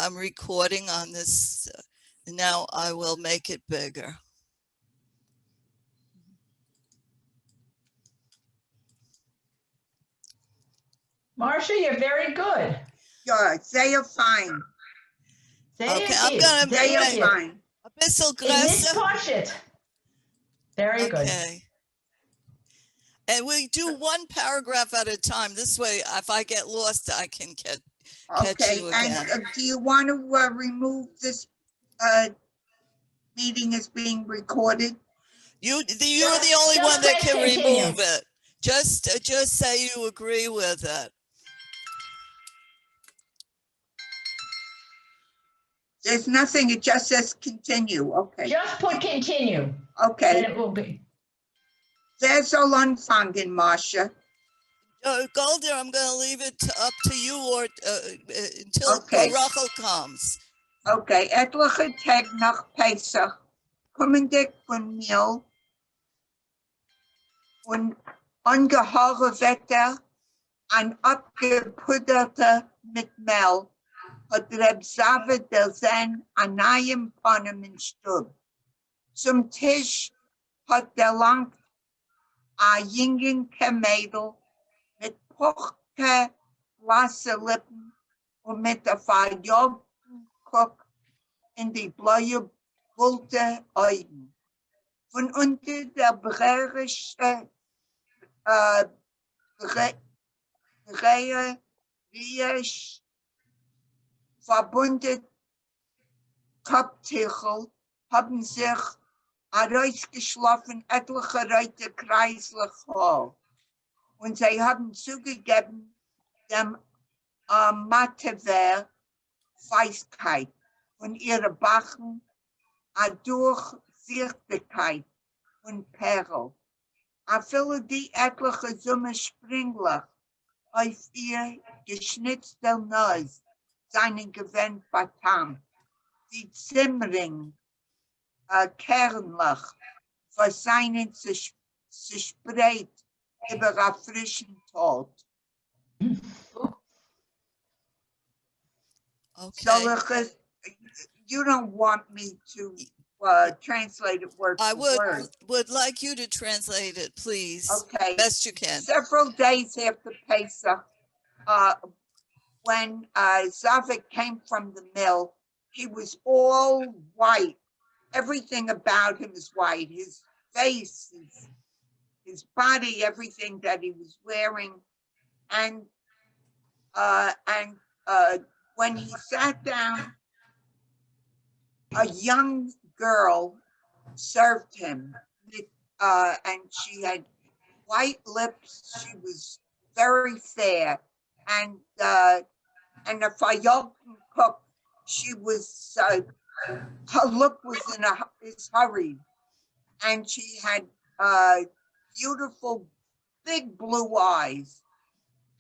I'm recording on this. Now I will make it bigger. Marcia, you're very good. Yeah, they are fine. Okay, I'm gonna They are make fine. a bissel In this größer. pocket. Very good. Okay. And we do one paragraph at a time. This way, if I get lost, I can catch Okay, you and again. do you want to remove this meeting as being recorded? You're the only one that press can continue. remove it. Just say you agree with it. There's nothing, it just says continue. Okay. Just put continue. Okay. And it will be. Wer soll anfangen, Marcia? Golder, I'm going to leave it up to you or until Okay. Rachel comes. Okay, etliche Tag nach Pesach kommen dich von mir und ungeheure Wetter ein abgepuderte mit Mehl hat Reb Save der Zen an einem Panem in Stub. Zum Tisch hat der lang a jingen Mädel mit pochte blasse Lippen und mit der verjogten Kopf in die blaue bunte Augen. Von unter der brärische Reihe verbunden Kopftichel haben sich herausgeschlafen etliche Reute kreislich hoch. Und sie haben zugegeben dem Matewer Feigheit von ihren Bachen a Durchsichtigkeit und Perl. A viele die etliche Summe springlich auf ihr geschnitzter Nase seinen Gewinn betam. Die Zimmring kernlich für seinen zerspreit über a frischen Tod. Okay. So, you don't want me to translate it word I for word. would like you to translate it, please. Okay. Best you can. Several days after Pesach, when Zavik came from the mill, he was all white. Everything about him is white. His face, his body, everything that he was wearing. And when he sat down, a young girl served him, and she had white lips. She was very fair, and the Fayokan cook, she was her look was is hurried, and she had beautiful big blue eyes,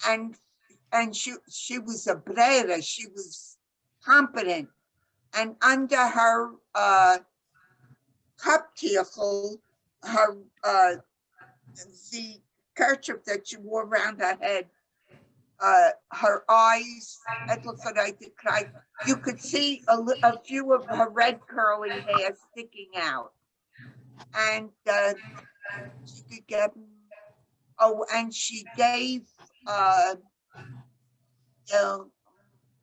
and she was a brera. She was competent. And under her kaptichel, her the kerchief that she wore around her head, her eyes, you could see a few of her red curly hair sticking out. And she could get, and she gave the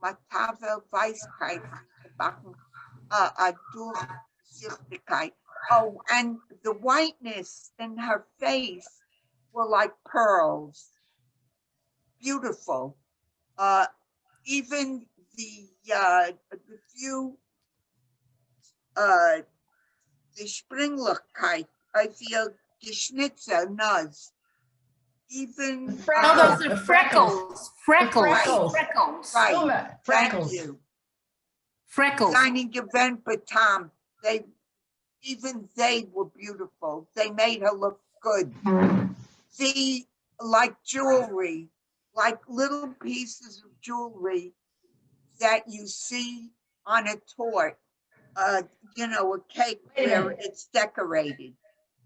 Matavel Weisheit Durchsichtigkeit. Oh, and the whiteness in her face were like pearls. Beautiful. Even the few the Springlichkeit of the Geschnitzer Nuz. Even those are freckles. Freckles. Right. Freckles. Thank you. Freckles. Signing event Batam, even they were beautiful. They made her look good. See, like jewelry, like little pieces of jewelry that you see on a torte, a cake where it's decorated.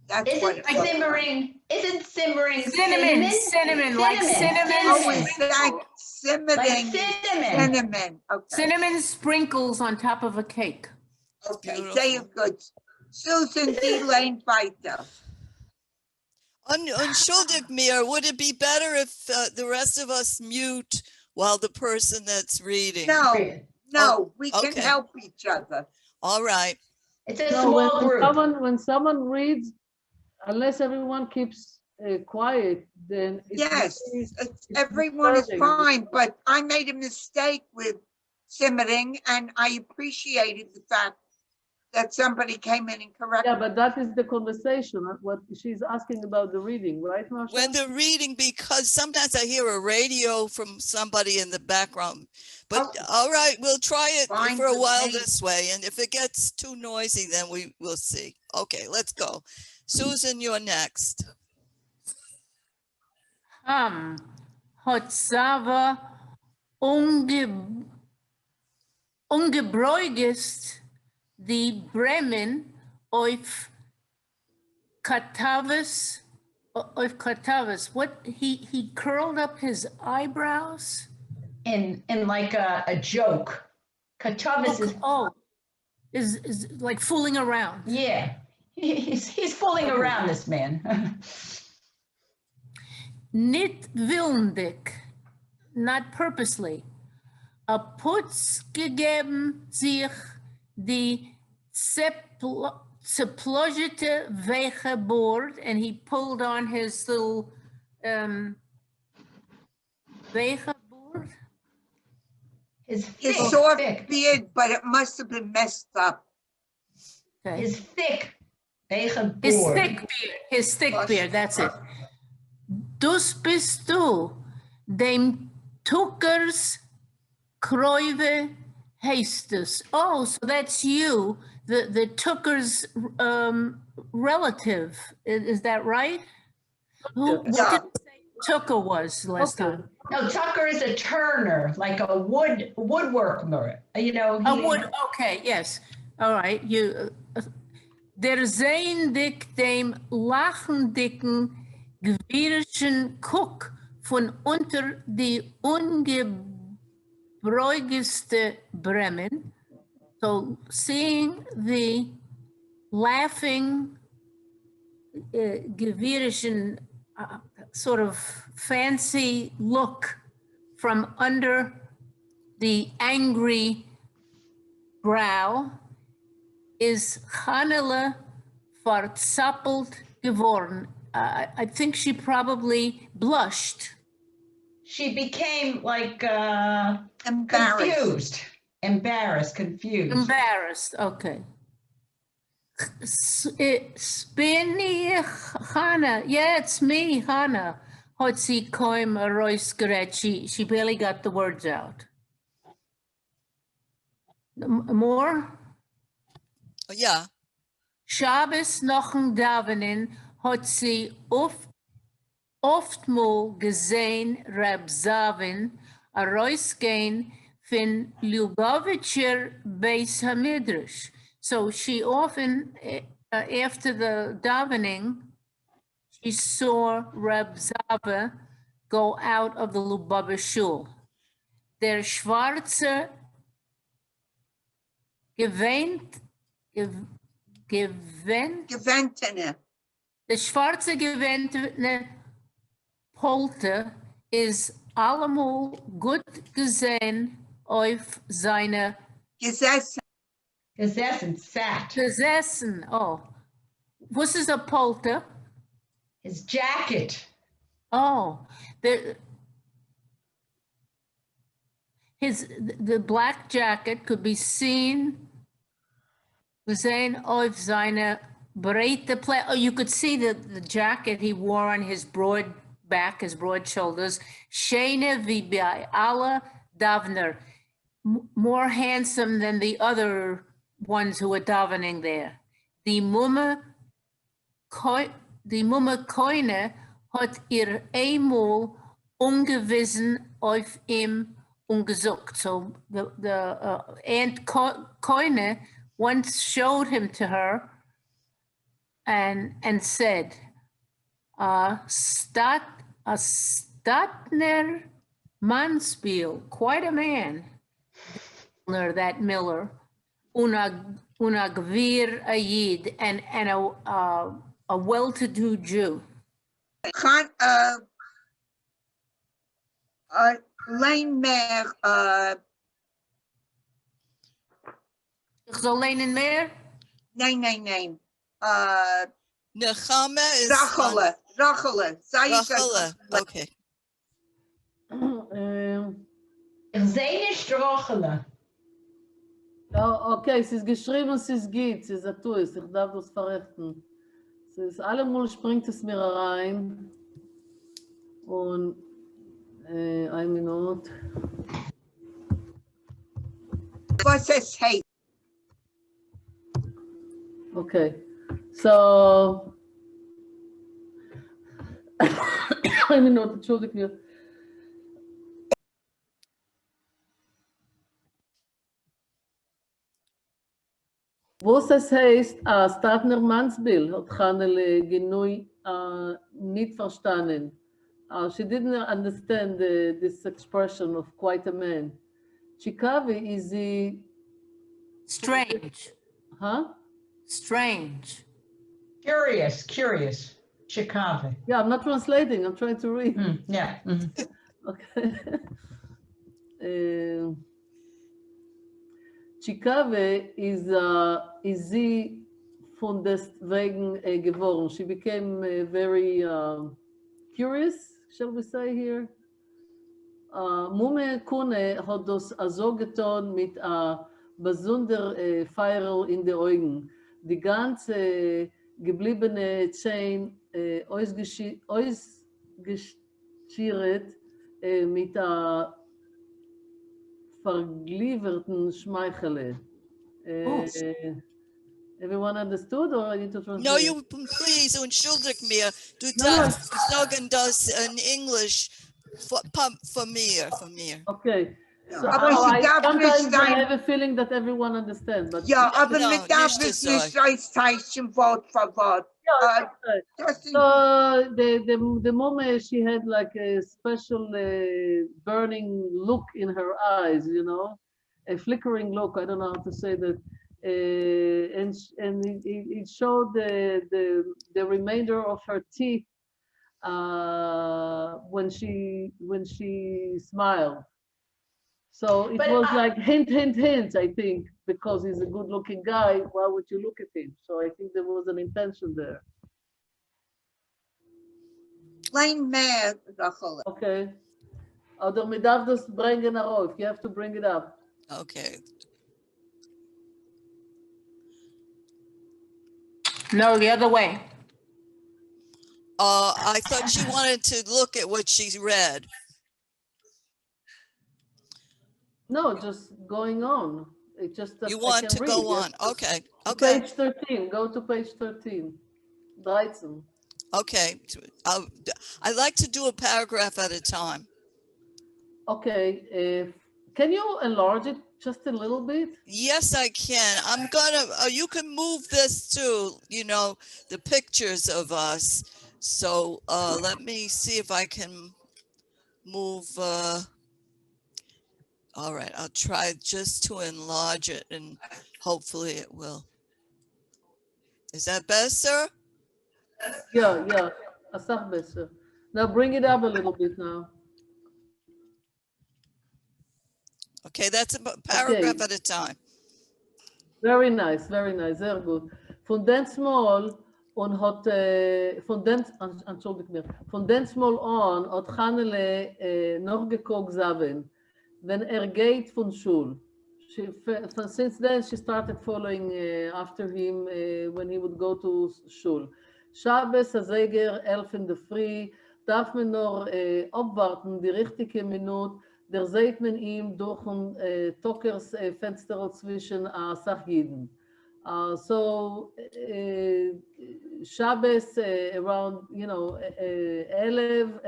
That's what it Isn't looks like. simmering, isn't simmering Cinnamon, cinnamon, like cinnamon. Oh, is that cinnamon? Like cinnamon. Cinnamon, okay. Cinnamon sprinkles on top of a cake. Okay, say Beautiful. it good. Susan D. Lane Fighter. Entschuldigt mir, would it be better if the rest of us mute while the person that's reading? No, we can okay. help each other. All right. It's a No, small group. when someone reads, unless everyone keeps quiet, then it's Yes, very- everyone is disturbing. fine, but I made a mistake with simmering and I appreciated the fact that somebody came in and Yeah, corrected. but that is the conversation, what she's asking about the reading, right, Marsha? When they're reading, because sometimes I hear a radio from somebody in the background. But all right, we'll try it Fine for a with while me. this way. And if it gets too noisy, then we'll see. Okay, let's go. Susan, you're next. Hat Sava ungebräugest die Bremen auf Katavis. What he curled up his eyebrows. In like a joke. Katavis is like fooling around. yeah, he's fooling around, this man. Nicht willentlich, not purposely. A Putz gegeben sich die zerploggete Wegeboard, and he pulled on his little Wegeboard. His soft thick, beard, but it must have been messed up. Okay. his thick, His Wegeboard. thick beard, his thick beard, that's it. Dus bist du, dem Tuckers Kreuve Hastus. Oh, so that's you, the Tucker's relative. Is that right? What did Yeah. you say Tucker was last Okay. time? No, Tucker is a turner, like a woodworker. You know, Okay, yes. All right. Der zijn dik dem lachendicken gewirrischen Kuck von unter die ungebräugeste Bremen. So seeing the laughing gewirrischen sort of fancy look from under the angry brow is Hannele verzappelt geworden. I think she probably blushed. she became like Embarrassed. confused. Embarrassed, okay. Spinny Hannah, yeah, it's me, Hannah. Hat sie kaum rausgerät. She barely got the words out. More? Yeah. Shabbos nochen Davenin hat sie oftmal gesehen Reb Zavin a rausgehen von Lubavitcher Beis Hamidrash. So she often, after the davening, she saw Reb Zava go out of the Lubavitcher Shul. Der schwarze Gewentene. the schwarze gewendene Polte is allemal gut gesehen auf seine Gesessen. Gesessen, sat. gesessen. Oh, was is a Polte? His jacket. Oh, the black jacket could be seen gesehen auf seine breite Plate. Oh, you could see the jacket he wore on his broad back, his broad shoulders. Schöne wie bei alle Davner. More handsome than the other ones who were davening there. Die Mumme Koine hat ihr einmal ungewissen auf ihm ungesucht. So the Aunt Koine once showed him to her and said, Statner Manspiel, quite a man, that Miller, una gvir ayid, and a well-to-do Jew. Gaan, Lijn meer, Is alleen in meer? nee. Nechama is Rachelen. Zij is Rachele. Okay. Seine Strochele. Okay, es ist geschrieben, es ist geht, es ist atuis, ich darf das verrichten. Es ist allemal springt es mir rein. Und ein Minute. Was es heet. Okay, so eine Minute, entschuldigt mir. Was es heißt, Statner Mansbill hat Hanel Genui nicht verstanden. She didn't understand this expression of quite a man. Chikavi is the, Strange. huh? Strange. Curious. Chicago. Yeah, I'm not translating, I'm trying to read. Yeah. Okay. Chikave is sie von deswegen geworden. She became very curious, shall we say here. Mume Kune hat das so getan mit besonder Feier in den Augen. Die ganze gebliebene Chain ausgeschiert mit verglieverten Schmeichele. Everyone understood or I need to translate? No, you please, entschuldig mir. Du No. darfst sagen das in English for mir. Okay. So, Aber sie darf nicht sometimes I sein. have a feeling that everyone understands, but Ja, aber No, mit darf nicht es so. nicht als Zeichen Wort für Wort. Das sind so the moment she had like a special burning look in her eyes, you know, a flickering look. I don't know how to say that, and it showed the remainder of her teeth when she smiled. So it But was like hint, I think, because he's a good-looking guy. Why would you look at him? So I think there was an intention there. klein meer, Rachel. Okay. Oder mir darf das bringen auf. You have to bring it up. Okay. No, the other way. I thought she wanted to look at what she read. No, just going on. It just that You I want can to read. go Yes. on. Okay. Page 13. Go to page 13. 13. Okay. I like to do a paragraph at a time. Okay. Can you enlarge it just a little bit? Yes, I can. I'm gonna, you can move this too, you know, the pictures of us. So let me see if I can move. All right, I'll try just to enlarge it and hopefully it will. Is that better, sir? Yeah. Asaf besser. Now bring it up a little bit now. Okay, that's a paragraph Okay. at a time. Very nice, sehr gut. Von den Small und hat, entschuldigt mir, von den Small on hat Hanele noch geguckt Zaven, wenn geht von Schul. Since then she started following after him when he would go to Schul. Shabbos, Azeger, 11 in the free, darf man nur abwarten, die richtige Minute, der seht man ihm durch ein Tokers Fenster zwischen Sachjiden. So Shabbos around, 11,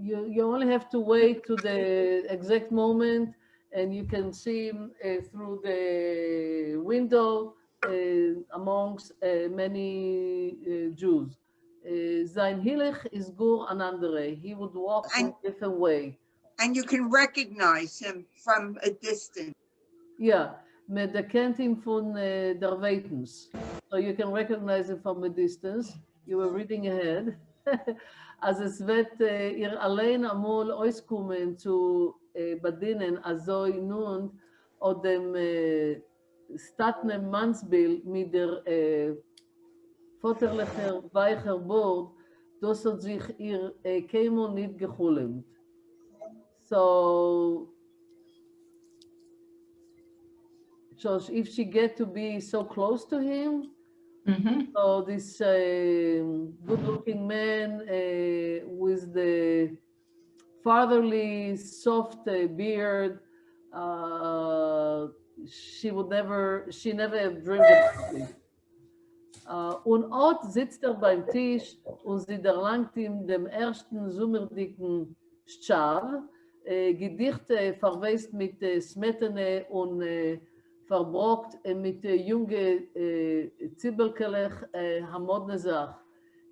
you only have to wait to the exact moment and you can see him through the window amongst many Jews. Sein Hilch is gur an andere. He would walk in a different way. And you can recognize him from a distance. Yeah, met de kent him von der Wetens. So you can recognize him from a distance. You were reading ahead. Als es wird ihr allein amol auskommen zu bedienen, also nun od dem statnem Mannsbild mit der futterlicher weicher Bord, das hat sich ihr keinmal nicht geholt. So if she get to be so close to him, so this good-looking man with the fatherly, soft beard, she never have dreamed about it. Und Ort sitzt beim Tisch und sie erlangt ihm dem ersten sommerdicken Schav, Gedichte verweist mit Smetane und verbrockt mit junge Zibelkelech Hamodne Zach.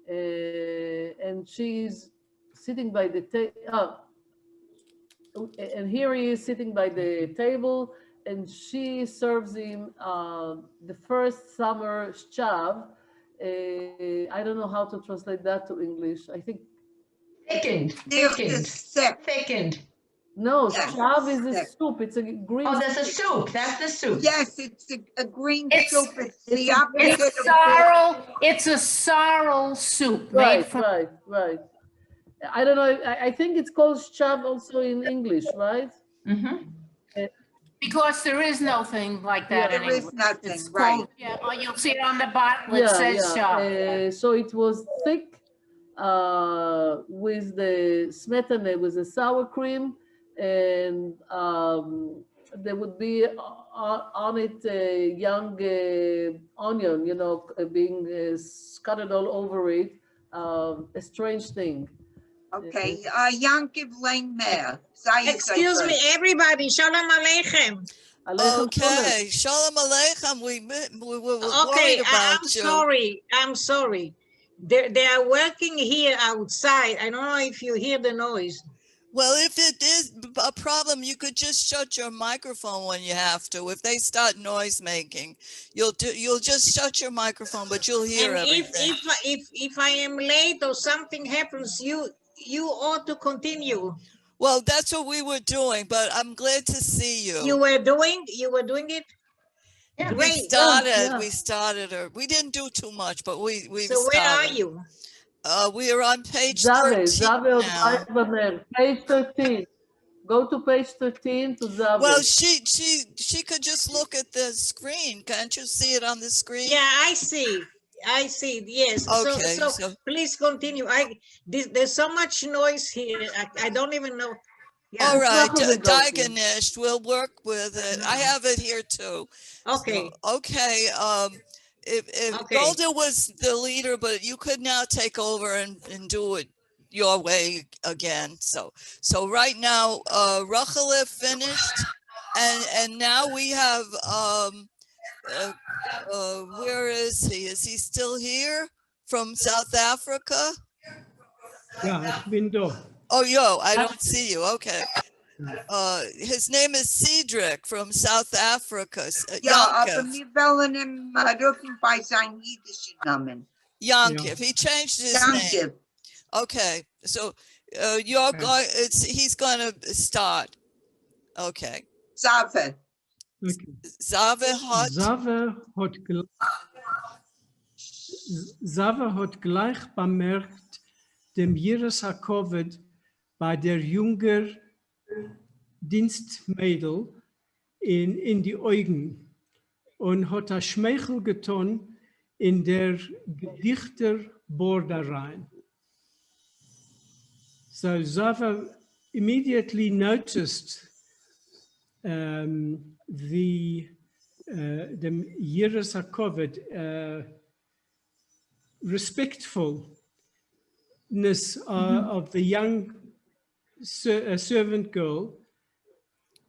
And she's sitting by the table, and here he is sitting by the table, and she serves him the first summer shav. I don't know how to translate that to English. I think Thickened. no, Yes. shav is a Thick. soup. It's a green. Oh, that's a soup. That's the soup. Yes, it's a green It's- soup. It's the it's- opposite It's of sorrel. It's a sorrel soup made from. Right. I don't know. I think it's called shav also in English, right? Because there is no thing like that in There is English. nothing, It's right. called, yeah, or you'll see it on the bottle, it says shop. So it was thick with the smetana, with the sour cream, and there would be on it a young onion, being scattered all over it. A strange thing. Okay, Yankiv Lane Mayor. Excuse me, everybody. Shalom Aleichem. Okay, Shalom Aleichem. We were Okay, worried about I'm you. sorry. I'm sorry. They are working here outside. I don't know if you hear the noise. Well, if it is a problem, you could just shut your microphone when you have to. If they start noise making, you'll just shut your microphone, but you'll hear And everything. if I am late or something happens, you ought to continue. Well, that's what we were doing, but I'm glad to see you. You were doing it. Yeah. We Great. started, or we didn't do too much, but we So where are started. you? We are on page Zave 13 now. Page 13. Go to page 13 to Zave. Well, she could just look at the screen. Can't you see it on the screen? Yeah, I see. Yes. Okay, So so- please continue. There's so much noise here. I don't even know. Yeah. All right, Welcome to Gopi. Diganished, we'll work with it. I have it here too. Okay. So, okay. If Okay. Golda was the leader, but you could now take over and do it your way again. So right now, Rachel finished, and now we have where is he? Is he still here from South Africa? Ja, ich bin da. Oh, I don't see you. Okay. His name is Cedric from South Africa. Ja, aber Yankiv. wir wollen ihm rücken bei seinem jüdischen Namen. Yankiv. He changed his name. Yankiv. Okay. So you're going. He's going to start. Okay. Zave. Okay. Zavehot. Zave hat gleich bemerkt, dem Jiris HaKoved bei der jünger Dienstmädel in die Augen und hat ein Schmeichel getan in der Gedichterbordereien. So Zava immediately noticed dem Jiris HaKoved respectfulness of the young servant girl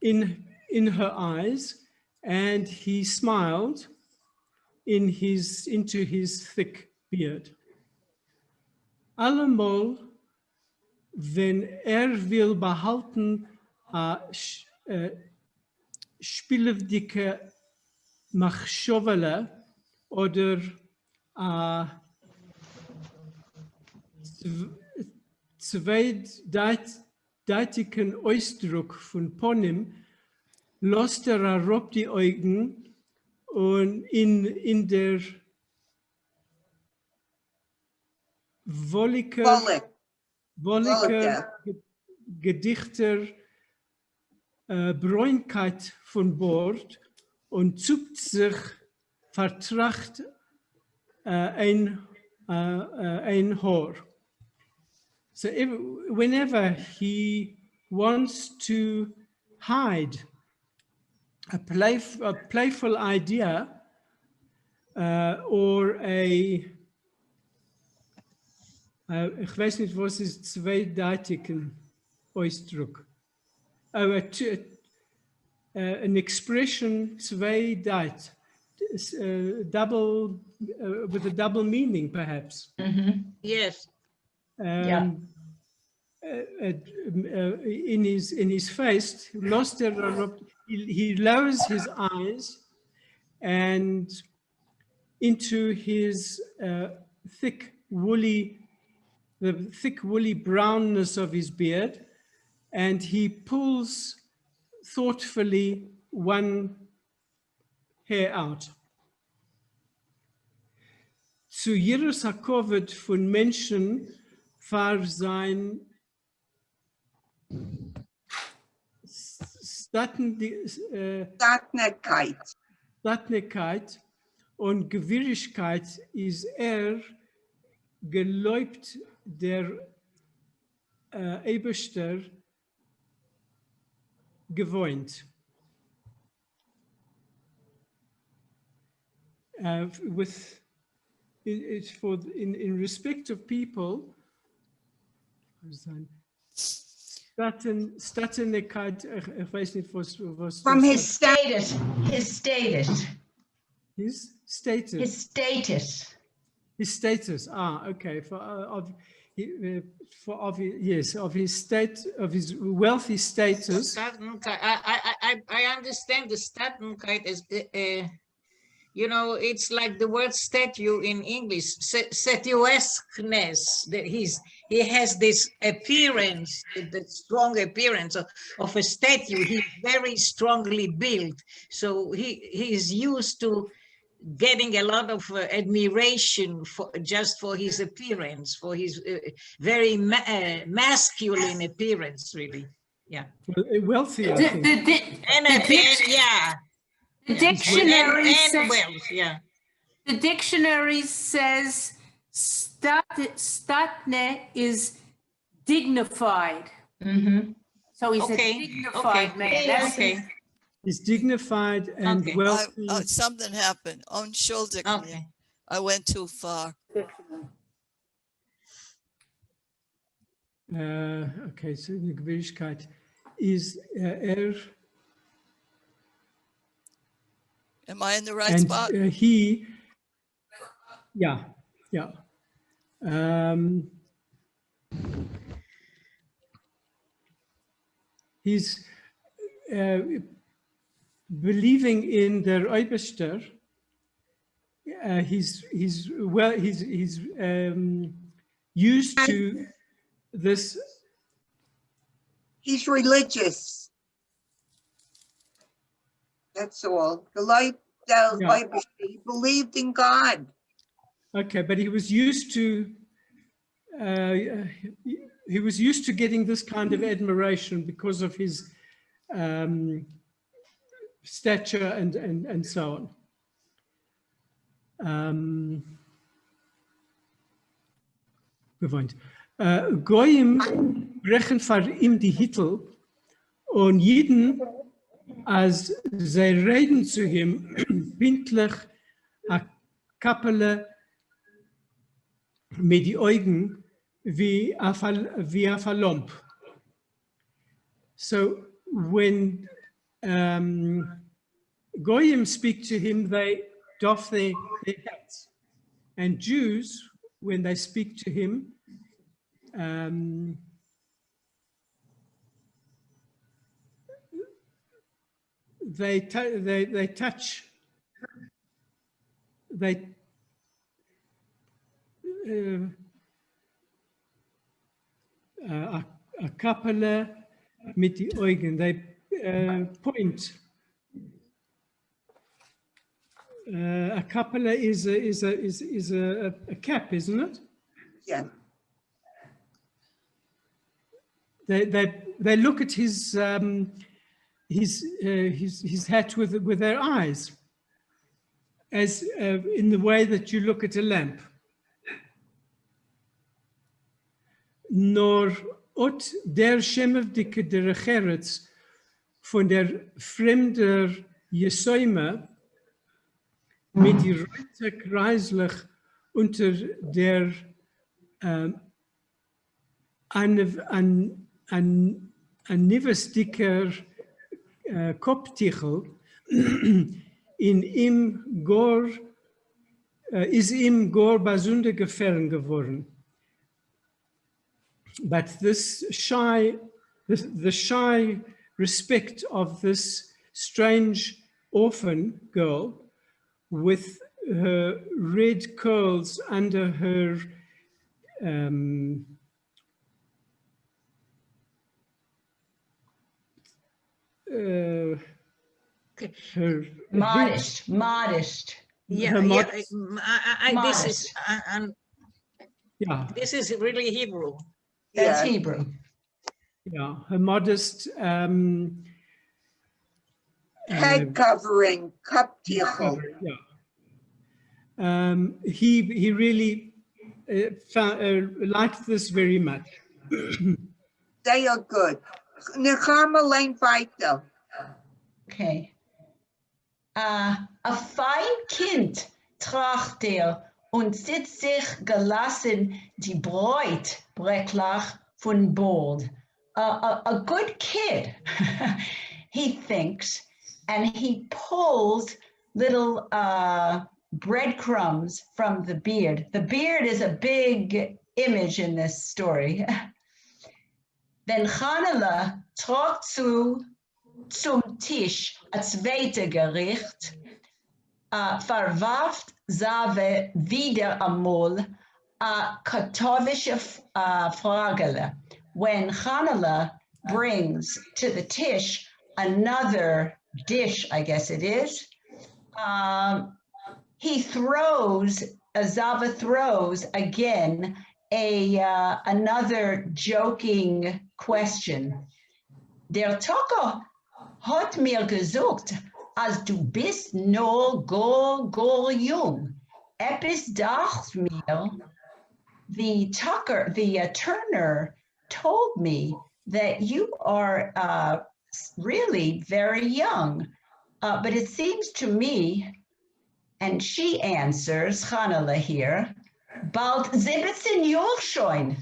in her eyes, and he smiled into his thick beard. Allemal, wenn will behalten spielewdicke Machshovele oder zweideutigen Ausdruck von Ponym, lässt herab die Augen und in der wolliger Gedichter Bräunkeit von Bord und zuckt sich vertracht ein Haar. So whenever he wants to hide a playful idea or ich weiß nicht, was ist zweideutigen Ausdruck. An expression zweideutig, double, with a double meaning perhaps. Yes. Yeah. In his face, he lowers his eyes and into his thick woolly brownness of his beard, and he pulls thoughtfully one hair out. Zu jedes Hakovet von Menschen war sein Stattlichkeit und Gewirrigkeit ist geläubt der Eberster gewohnt. In respect of people, Stattlichkeit, ich weiß nicht, was From his Status. His status. His status. His status. His status. Okay. Of his state, of his wealthy status. I understand the Stattlichkeit is, you know, it's like the word statue in English, statuesqueness. That he has this appearance, the strong appearance of a statue. He's very strongly built, so he is used to getting a lot of admiration just for his appearance, for his very masculine appearance, really. Yeah. Wealthy, I think. Yeah. The dictionary says, wealth, yeah. The dictionary says statne is dignified. So he's a dignified man. That's He's dignified and wealthy. Something happened. Unschuldig. Okay. I went too far. Okay, so the Gewirrigkeit is Am I in the right and spot? he, yeah. He's believing in the Oberster. He's used to this. He's religious. That's all. He believed in God. Okay, but he was used to getting this kind of admiration because of his stature and so on. Gewohnt. Goyim brechen vor ihm die Hittel und jeden, als sie reden zu ihm, pintlich a Kappele mit die Augen wie a Verlomp. So when Goyim speak to him, they doff their hats. And Jews, when they speak to him, they touch, a couple mit die Augen, they point. A couple is a cap, isn't it? Yeah. They look at his hat with their eyes, as in the way that you look at a lamp. Nor ot der schemerdike der Gerets von der fremder Jesäume mit die rote kreislich unter der an nivestiker Kopftichel in ihm gor ist ihm gor basunde gefallen geworden. But this the shy respect of this strange orphan girl with her red curls under her her Modest. Yeah, her yeah. modest- yeah, This is really Hebrew. That's Yeah. Hebrew. yeah, her modest Head covering, kaptichel. yeah. He really liked this very much. They are good. Nu gaan we alleen weiter. Okay. A fein Kind tracht und sitzt sich gelassen die Bräutlach von Bord. A good kid, he thinks, and he pulls little breadcrumbs from the beard. The beard is a big image in this story. Then Chanela tragt zum Tisch a zweite Gericht, verwarft Save wieder einmal a katholische Fragele. When Chanela brings to the tish another dish, I guess it is, he throws, Zava throws again another joking question. Der Tocker hat mir gesucht, als du bist nur gor jung. Epis dacht mir, the Turner told me that you are really very young, but it seems to me, and she answers, Chanela here, bald 17 Jahre schon,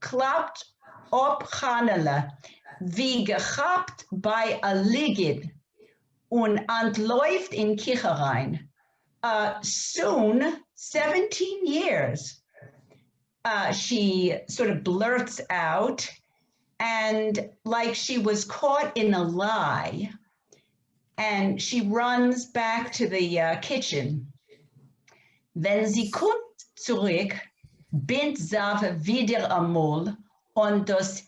klappt ob Chanela, wie gehabt bei a Ligid und antläuft in Kicherein. Soon, 17 years. She sort of blurts out, and like she was caught in a lie, and she runs back to the kitchen. Wenn sie kommt zurück, bindt Save wieder einmal und das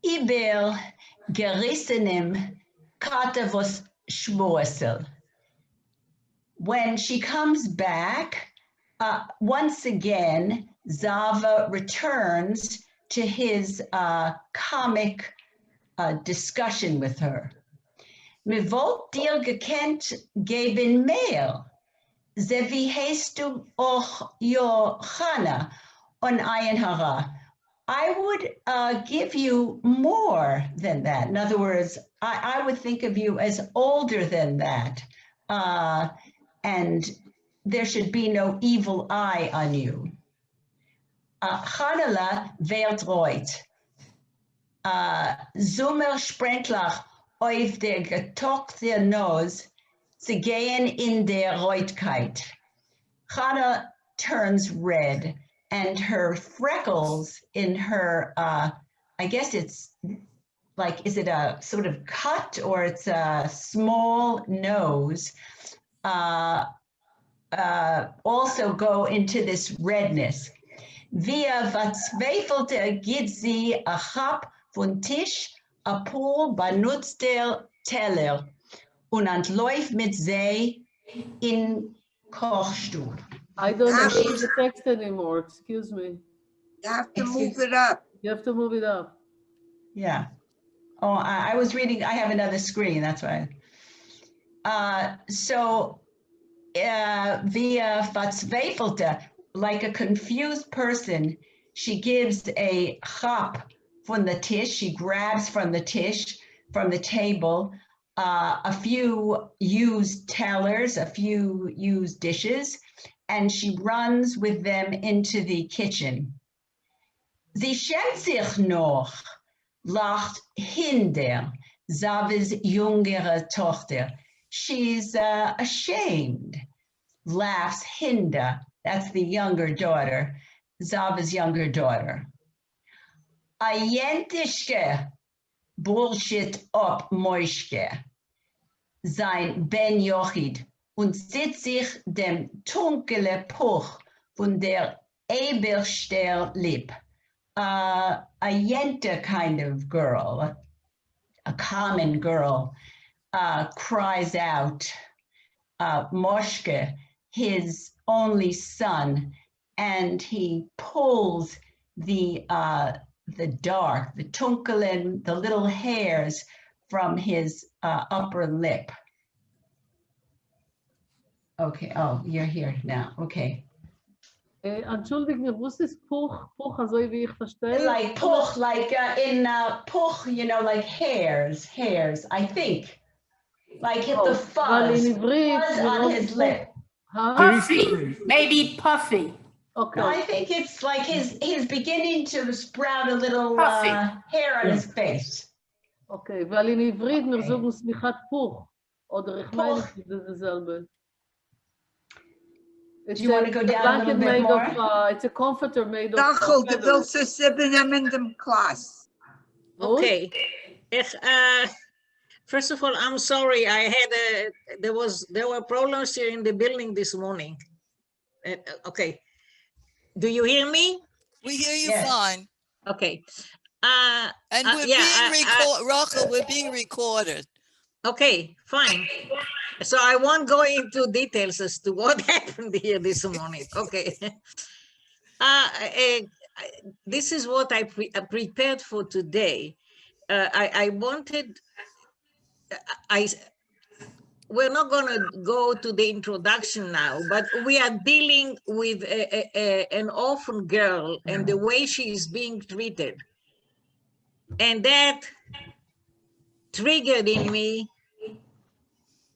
übergerissenem Katavos Schmorsel. When she comes back, once again, Zava returns to his comic discussion with her. Me wollt dir gekent geben mehr. Ze wie heißt du och Johanna on Ayin Hara? I would give you more than that. In other words, I would think of you as older than that. And there should be no evil eye on you. Chanela werd roit. Zoomer sprentlach auf der getockte Nose, Sie gehen in der Reutkeit. Chana turns red, and her freckles in her, I guess it's like, is it a sort of cut or it's a small nose, also go into this redness. Via verzweifelte geht sie a Chap von Tisch, a Pool benutzt der Teller und entläuft mit sie in Kochstube. I don't Ah, see the text anymore, excuse me. You have to move it up. You have to move it up. Yeah. Oh, I was reading, I have another screen, that's why. So, via verzweifelte, like a confused person, she gives a chap from the tish, she grabs from the tish, from the table, a few used tellers, a few used dishes, and she runs with them into the kitchen. Sie schämt sich noch, lacht Hinder, Zavi's jüngere Tochter. She's ashamed, laughs Hinda, that's the younger daughter, Zava's younger daughter. Ayentischke, bullshit up Moischke, sein Ben Jochid, und sitzt sich dem dunkle Puch von der Eberster Lipp. A Yenta kind of girl, a common girl, cries out, Moshke, his only son, and he pulls the dark, the tunkelin, the little hairs from his upper lip. Okay, oh, you're here now, okay. Entschuldigung, was ist Puch? Puch, also wie ich verstehe. Like puch, like in puch, you know, like hairs, I think. Like hit the weil fuzz, in Ivrit, fuzz on his lip. Puffy, maybe puffy. Okay. No, I think it's like he's beginning to sprout a little Puffy. hair on his face. Okay, weil in Ivrit wir sagen smichת Puch. Oder ich meine, Puch. es ist dasselbe. Do you want to go down a little bit made more? of, it's a comforter made of Rachel, de wil feathers. ze zitten hem in de klas. Okay. First of all, I'm sorry. I had there were problems here in the building this morning. Okay. Do you hear me? We hear you Yes. fine. Okay. And we're being Rachel, we're being recorded. Okay, fine. So I won't go into details as to what happened here this morning. Okay. This is what I prepared for today. I wanted, we're not going to go to the introduction now, but we are dealing with an orphan girl and the way she is being treated. And that triggered in me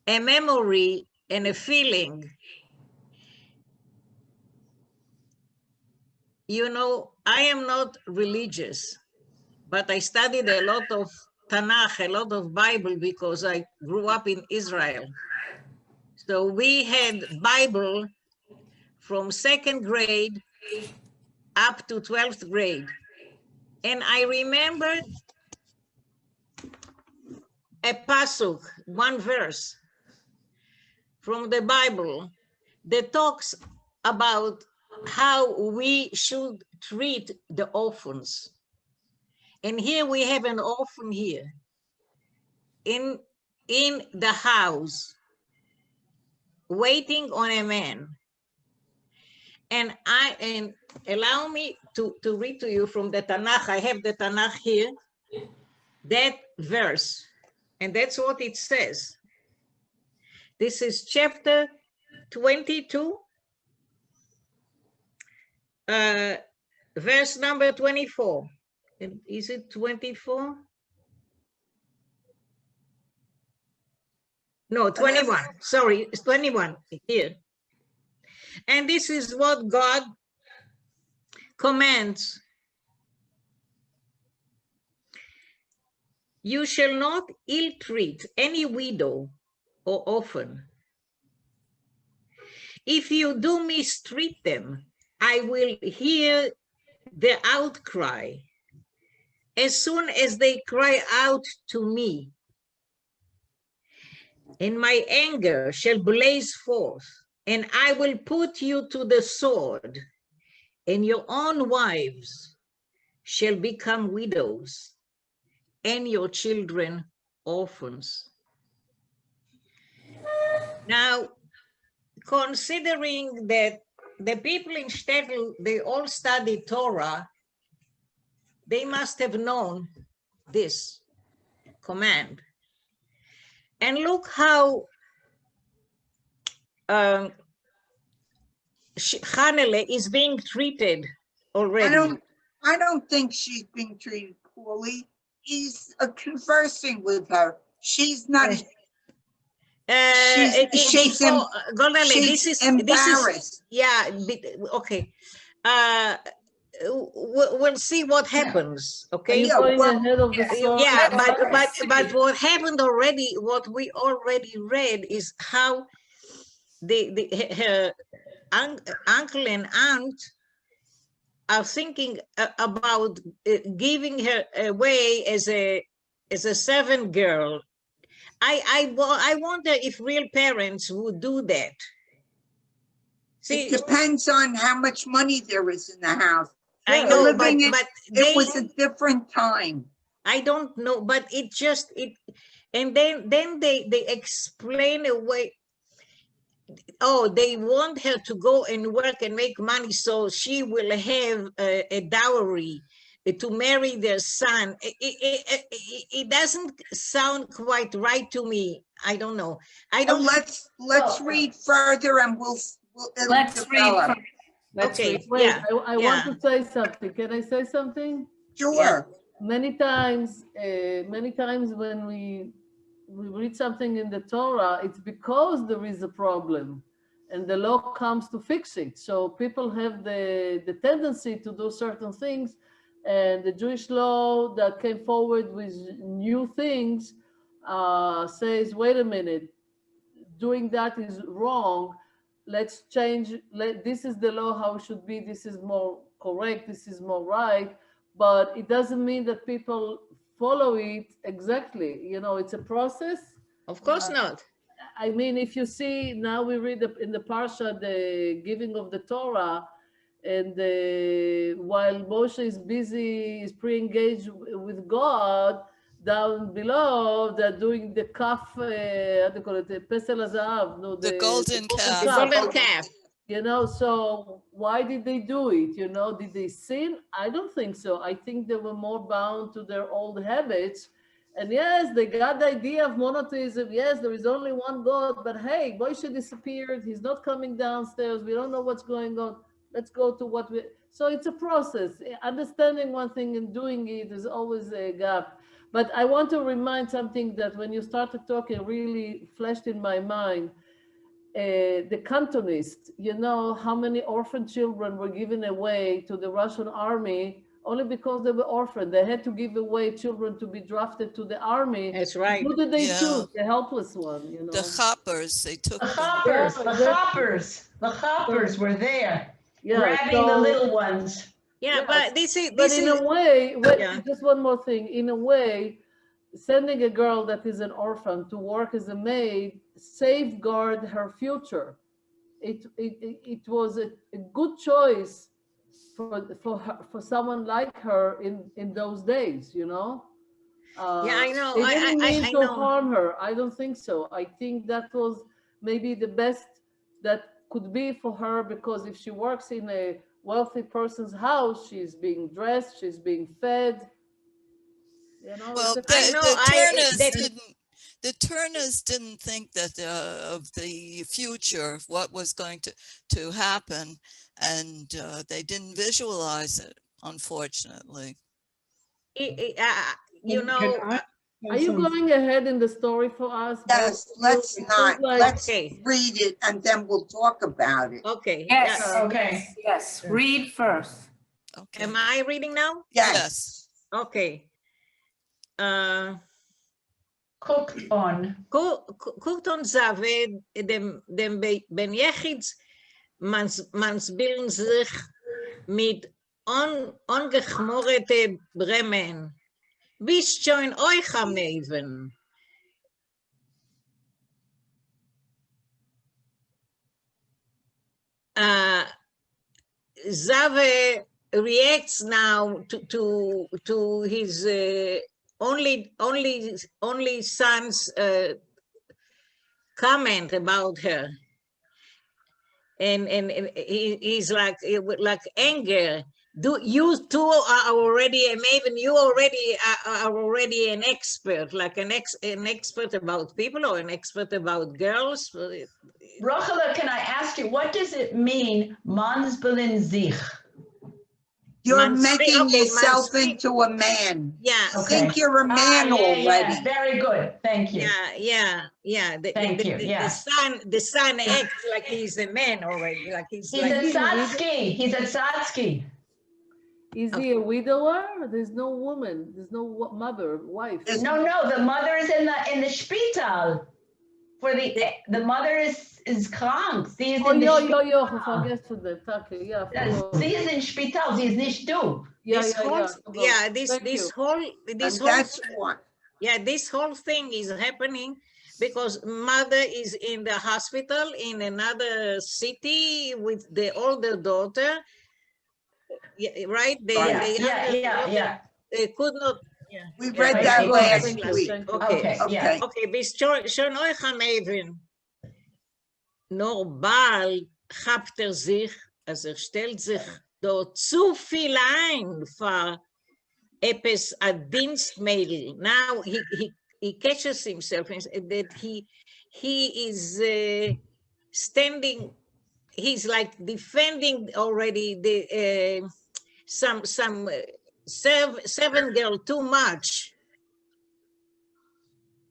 a memory and a feeling. You know, I am not religious, but I studied a lot of Tanakh, a lot of Bible, because I grew up in Israel. So we had Bible from 2nd grade up to 12th grade. And I remembered a pasuk, one verse from the Bible that talks about how we should treat the orphans. And here we have an orphan here in the house waiting on a man. And allow me to read to you from the Tanakh. I have the Tanakh here, that verse, and that's what it says. This is chapter 22, verse number 24. And is it 24? No, 21. Sorry, it's 21 here. And this is what God commands. You shall not ill-treat any widow or orphan, if you do mistreat them, I will hear their outcry. As soon as they cry out to me, and my anger shall blaze forth, and I will put you to the sword, and your own wives shall become widows, and your children orphans. Now, considering that the people in Shtetl, they all study Torah, they must have known this command. And look how Hanele is being treated already. I don't think she's being treated poorly. He's conversing with her. She's not. She's embarrassed. Yeah. Okay. We'll see what happens. Okay. Are you going ahead of the story? Yeah, but what happened already, what we already read is how her uncle and aunt are thinking about giving her away as a servant girl. I wonder if real parents would do that. See, it depends on how much money there is in the house. I know, but it was a different time. I don't know, but it and then they explain away. Oh, they want her to go and work and make money so she will have a dowry to marry their son. It doesn't sound quite right to me. I don't know. I don't. Let's read further, and Let's develop. read. Let's Okay. read. Wait, Yeah. I want to say something. Can I say something? Sure. Many times when we read something in the Torah, it's because there is a problem and the law comes to fix it. So people have the tendency to do certain things, and the Jewish law that came forward with new things says, wait a minute, doing that is wrong. Let's change. This is the law, how it should be. This is more correct. This is more right. But it doesn't mean that people follow it exactly. You know, it's a process. Of course not. I mean, if you see, now we read in the Parsha, the giving of the Torah, and while Moshe is busy, is pre-engaged with God, down below, they're doing the calf, how do you call it, the Pesel HaZahav, no, The golden calf. The golden calf. You know, so why did they do it? You know, did they sin? I don't think so. I think they were more bound to their old habits. And yes, they got the idea of monotheism. Yes, there is only one God, but hey, Moshe disappeared. He's not coming downstairs. We don't know what's going on. Let's go to what we, so it's a process. Understanding one thing and doing it is always a gap. But I want to remind something that when you started talking, really flashed in my mind. The Cantonists, you know how many orphan children were given away to the Russian army only because they were orphaned. They had to give away children to be drafted to the army. That's right. Who did they Yeah. choose? The helpless one, you know. The choppers, they took The them. hoppers were there, Yeah, grabbing the so- little ones. Yeah, Yes. but this is But in a way, Yeah. just one more thing. In a way, sending a girl that is an orphan to work as a maid safeguard her future. It was a good choice for someone like her in those days, you know. Yeah, I know. They didn't mean I to know. harm her. I don't think so. I think that was maybe the best that could be for her, because if she works in a wealthy person's house, she's being dressed, she's being fed. You know, Well, it's a- the Turners didn't think that of the future, of what was going to happen, and they didn't visualize it, unfortunately. You know, Are you going ahead in the story for us? Yes, let's It not. seems like- Let's Okay. read it, and then we'll talk about it. okay. Yes, Okay. yes, read first. Okay. Am I reading now? Yes. Okay. Cooked on. Cooked on Zaved, dem Ben Yechids man bilden sich mit ungechmorete Bremen. Wisst schon euch am Even. Zave reacts now to his only son's comment about her, and he's like anger. Do you two are already, and even you already are already an expert, like an expert about people or an expert about girls? Rochela, can I ask you, what does it mean, mansbelin sich? You're Man speak- making okay, man yourself speak- into a man. Yeah. Think you're a man already. Yeah, very good. Thank you. Yeah. Thank you, yeah. The son acts like he's a man already, like he's He's like. a Tsatsky. He's a Tsatsky. Is he a widower? There's no woman. There's no mother, wife. No, the mother is in the Spital. For the mother is krank. Sie ist Oh, in the Spital. ich vergesse das. Danke, ja. Sie ist in Spital. Sie ist nicht du. This whole thing is happening because mother is in the hospital in another city with the older daughter. Yeah, right? They could not. Yeah. We read that last week. Okay. Bis schon euch am Even. Nur bald habt sich, also stellt sich dort zu viel ein für etwas a Dienstmädel. Now he catches himself that he is standing. He's like defending already the some seven girl too much.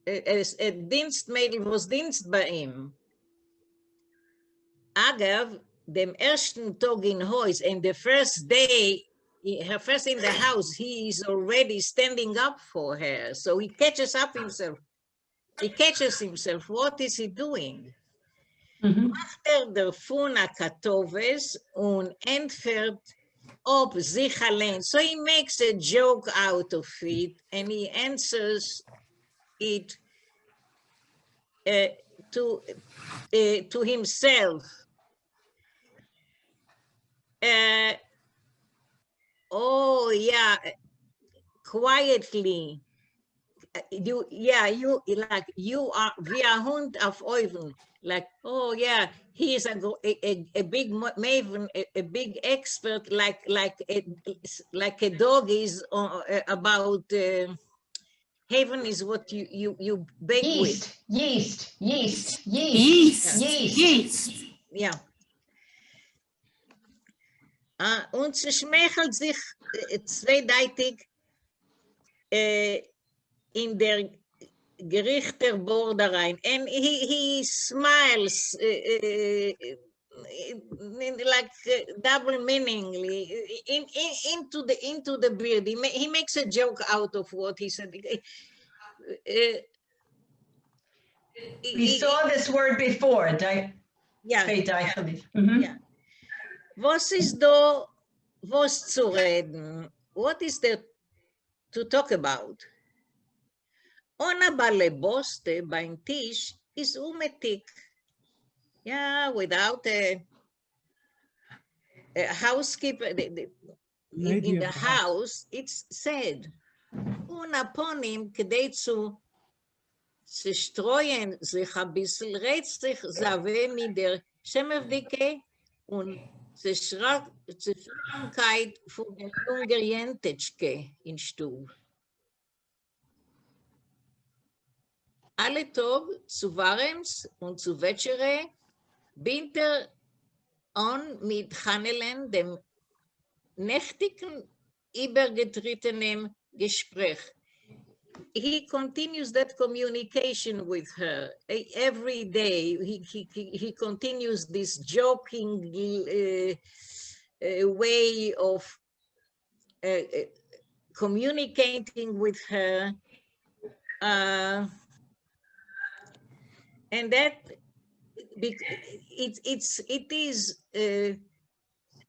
A Dienstmädel was Dienst bei ihm. Agav, dem ersten Tag in Haus, and the first day, her first in the house, he is already standing up for her. So he catches up himself. He catches himself. What is he doing? Macht der Funa Katoves und entfert ob sich allein. So he makes a joke out of it and he answers it to himself. Oh yeah, quietly. You like you are via Hund auf Euven. Like, oh yeah, he is a big maven, a big expert, like a dog is about. Haven is what you bake with. Yeast. Ja. Und sie schmeichelt sich zweideutig in der Gerichterboard rein. And he smiles like double meaningly into the beard. He makes a joke out of what he said. We saw this word before. Yeah. Yeah. Was ist da, was zu reden? What is there to talk about? Ona baleboste beim Tisch is umetik. Yeah, without a housekeeper in the house, it's said. Una ponim kdei zu zerstreuen sich ein bisschen, rät sich Zave mit der Schemerdike und Zerschrankeit von der jungen Jentetschke in Stub. Alle Tag zu Warems und zu Wetschere binter on mit Hannelen dem nächtigen übergetretenen Gespräch. He continues that communication with her every day. He continues this joking way of communicating with her, and that it is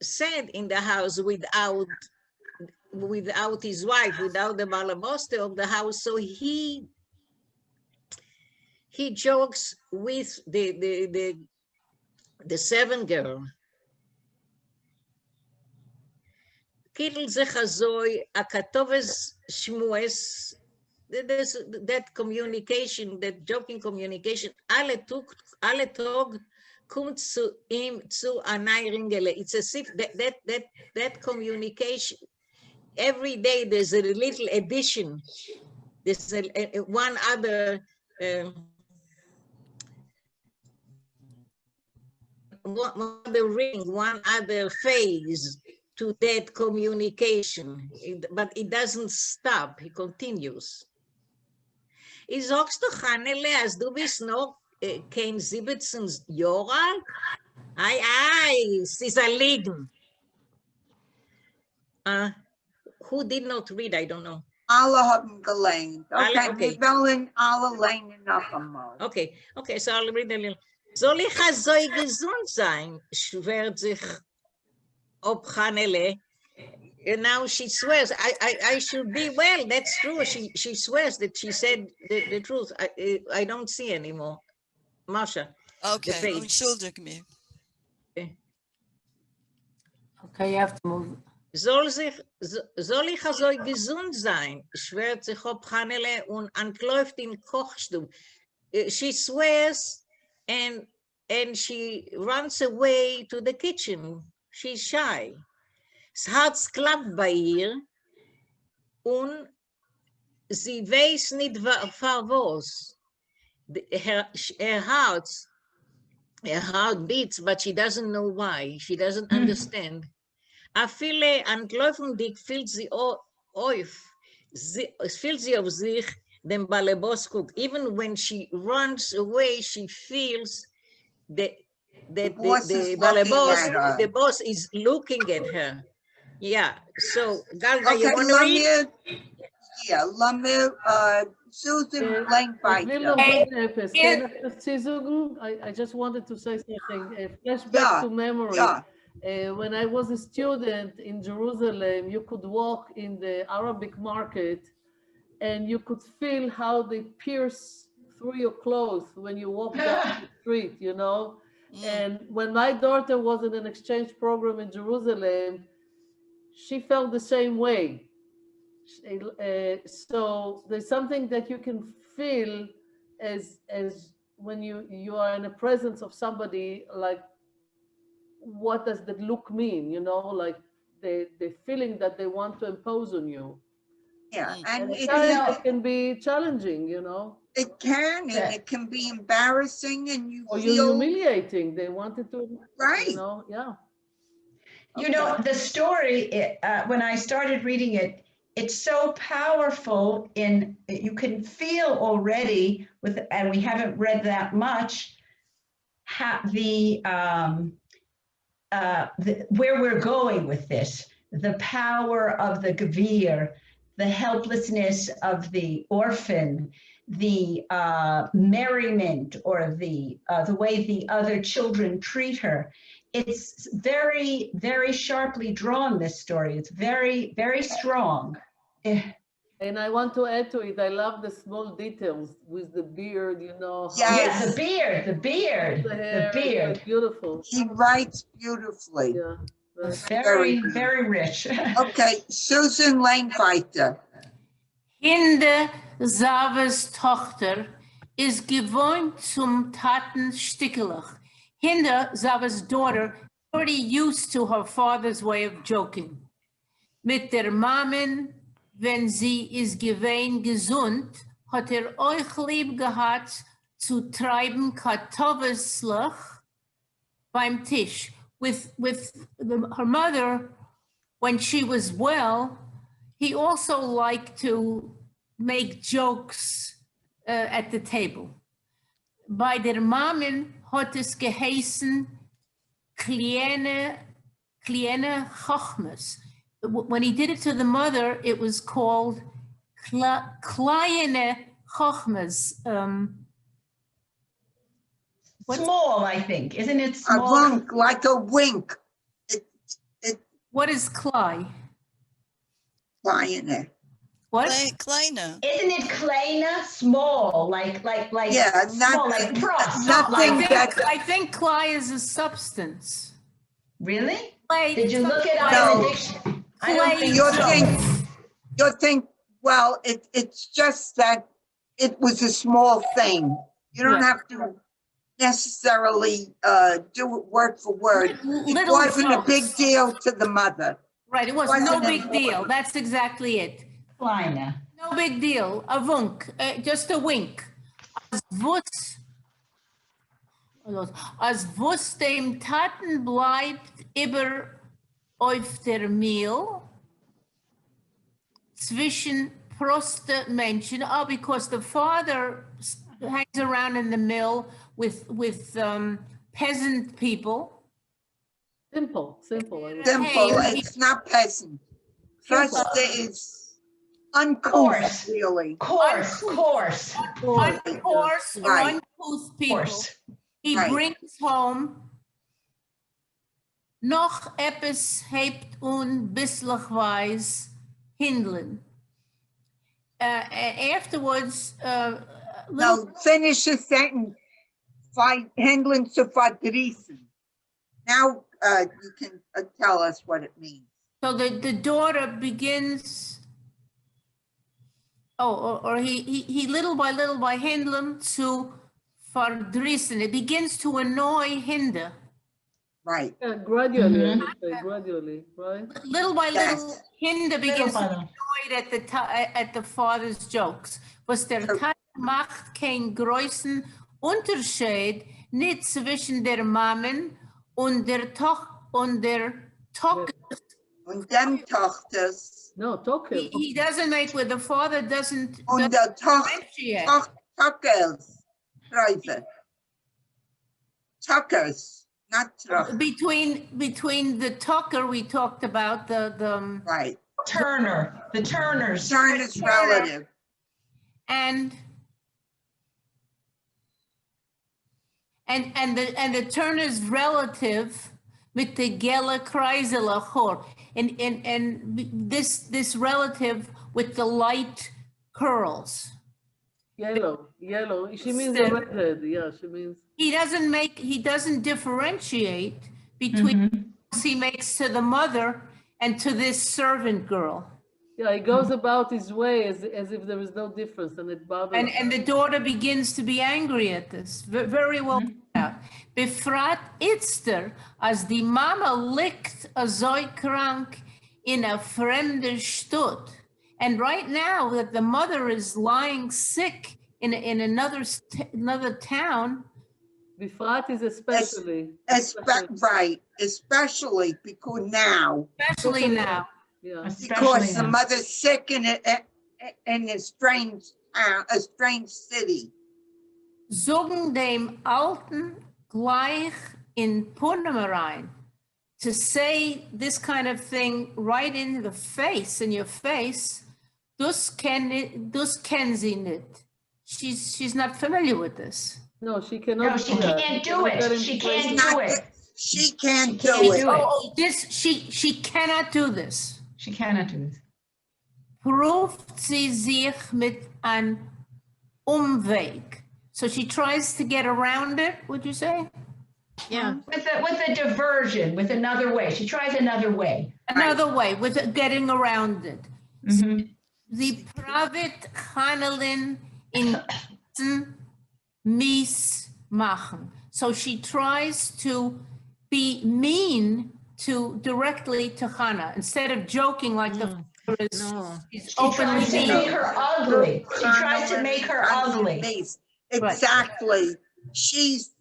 said in the house without his wife, without the balaboste of the house. So he jokes with the seven girl. Kittel ze chazoi akatoves shmues. There's that communication, that joking communication. Alle Tag kommt zu ihm zu einer Ringele. It's as if that communication, every day there's a little addition. There's one other ring, one other phase to that communication, but it doesn't stop, he continues. Ich sagst doch, Hannele, als du bist noch kein 17 Jahre alt? Ei, es ist ein Liegen. Who did not read? I don't know. Alle haben gelernt. Okay, okay. wir wollen alle lernen noch einmal. Okay, so I'll read a little. Soll ich so gesund sein? Schwört sich ob Hannele. And now she swears, I should be well. That's true. She swears that she said the truth. I don't see anymore. Masha. Okay, entschuldige me. Okay, you have to move. Soll ich so gesund sein? Schwört sich ob Hannele und anläuft in Kochstube. She swears and she runs away to the kitchen. She's shy. Das Herz klappt bei ihr und sie weiß nicht für was. Her heart beats, but she doesn't know why. She doesn't understand. A viele Antläufendig fühlt sie auf sich, den Ballerboss guckt. Even when she runs away, she feels that the boss is looking at her. Yeah, so Galga, Okay, you want to read? Let me, Susan Blank I just wanted to say something, a flashback to memory. Yeah. When I was a student in Jerusalem, you could walk in the Arabic market and you could feel how they pierce through your clothes when you walk down the street, you know? And when my daughter was in an exchange program in Jerusalem, she felt the same way. So there's something that you can feel as when you are in the presence of somebody, like, what does that look mean? You know, like the feeling that they want to impose on you. Yeah, and it can be challenging, you know. It can, and it can be embarrassing, and you or feel humiliating. They wanted to, right. You know, yeah. You know, the story, when I started reading it, it's so powerful you can feel already and we haven't read that much, where we're going with this, the power of the Gevir, the helplessness of the orphan, the merriment, or the way the other children treat her. It's very, very sharply drawn, this story. It's very, very strong. And I want to add to it, I love the small details with the beard, you know. Yes, the beard, the beard. It's beautiful. He writes beautifully. Yeah. Very, very rich. Okay, Susan Langfighter. Hinde Zaves Tochter ist gewohnt zum Taten stickelig. Hinde, Zaves daughter, already used to her father's way of joking. Mit der Mamen, wenn sie ist gewesen gesund, hat euch lieb gehabt zu treiben Kartoffelslach beim Tisch. With her mother, when she was well, he also liked to make jokes at the table. Bei der Mamen hat es geheißen kleine Chochmes. When he did it to the mother, it was called kleine Chochmes. What's- Small, I think. Isn't it A small? wink, like a wink. What is Klei? Flying it. What? Kleiner. Isn't it kleiner? Small, like Yeah, small, like frost. nothing Like, that, I think Klei is a substance. really? Clay. Did you look it up No. in the dictionary? I don't Clay. think you'll so. think, well, it's just that it was a small thing. You don't Right. have to necessarily do it word for word. It Little wasn't a big jokes. deal to the mother. Right, it was no Wasn't big important. deal. That's exactly it. Kleiner. No big deal. A wink, just a wink. Als wuss dem Taten bleibt über auf der Mehl zwischen proste Menschen. Oh, because the father hangs around in the mill with peasant people. Simple. I would- Simple, Hey, it's not peasant. First is uncouth, Coarse. really. Coarse. Uncourse or Right. uncouth people. Coarse. He Right. brings home noch etwas hebt unbisslich weiß Hindlen. And afterwards, little, No, finish the sentence. Handling zu verdrießen. Now, you can tell us what it means. so the daughter begins, or he little by Hindlen zu verdrießen. It begins to annoy Hinder. Right. Yeah, gradually, I Mhm. would say, gradually, right? Little by Yes. little, Hinder begins to Little. annoyed at the father's jokes. Was der So- Tat macht kein größeren Unterschied nicht zwischen der Mammen und der Tochter. Und dem Tochters No, Tokyo. He doesn't make where the father doesn't und der differentiate. Tockers. Reise. Tuckers, not truck. Between the Tucker we talked about, the Right. Turner. The Turners. Turner's relative. and the Turner's relative with the Gela Kreisela Chor, and this relative with the light curls. Yellow. She means a redhead. Yeah, she means. He doesn't differentiate between he makes to the mother and to this servant girl. Yeah, he goes about his way as if there is no difference, and it bothers. And the daughter begins to be angry at this. Very well put out. Befrat Itzter, as die Mama liegt so krank in a fremde Stadt. And right now that the mother is lying sick in another town. Bifrat is especially. Right, especially because now, Especially now. Yeah. because the mother's sick in a strange town, a strange city. Zogen dem Alten gleich in Punemerein. To say this kind of thing right in the face, in your face, dus kennen sie nicht. She's not familiar with this. No, she cannot. No, she can't do it. She can't do it. She can't She do can't it. do it. Oh, she cannot do this. She cannot do this. Ruft sie sich mit an Umweg. So she tries to get around it, would you say? Yeah. With a diversion, with another way. She tries another way. Another way, with getting around it. Mhm. The Pravit Hanelin in Mies machen. So she tries to be mean directly to Hannah instead of joking like the father is. No. She's She openly tries to mean. make her ugly. She tries to make her ugly. Exactly. She's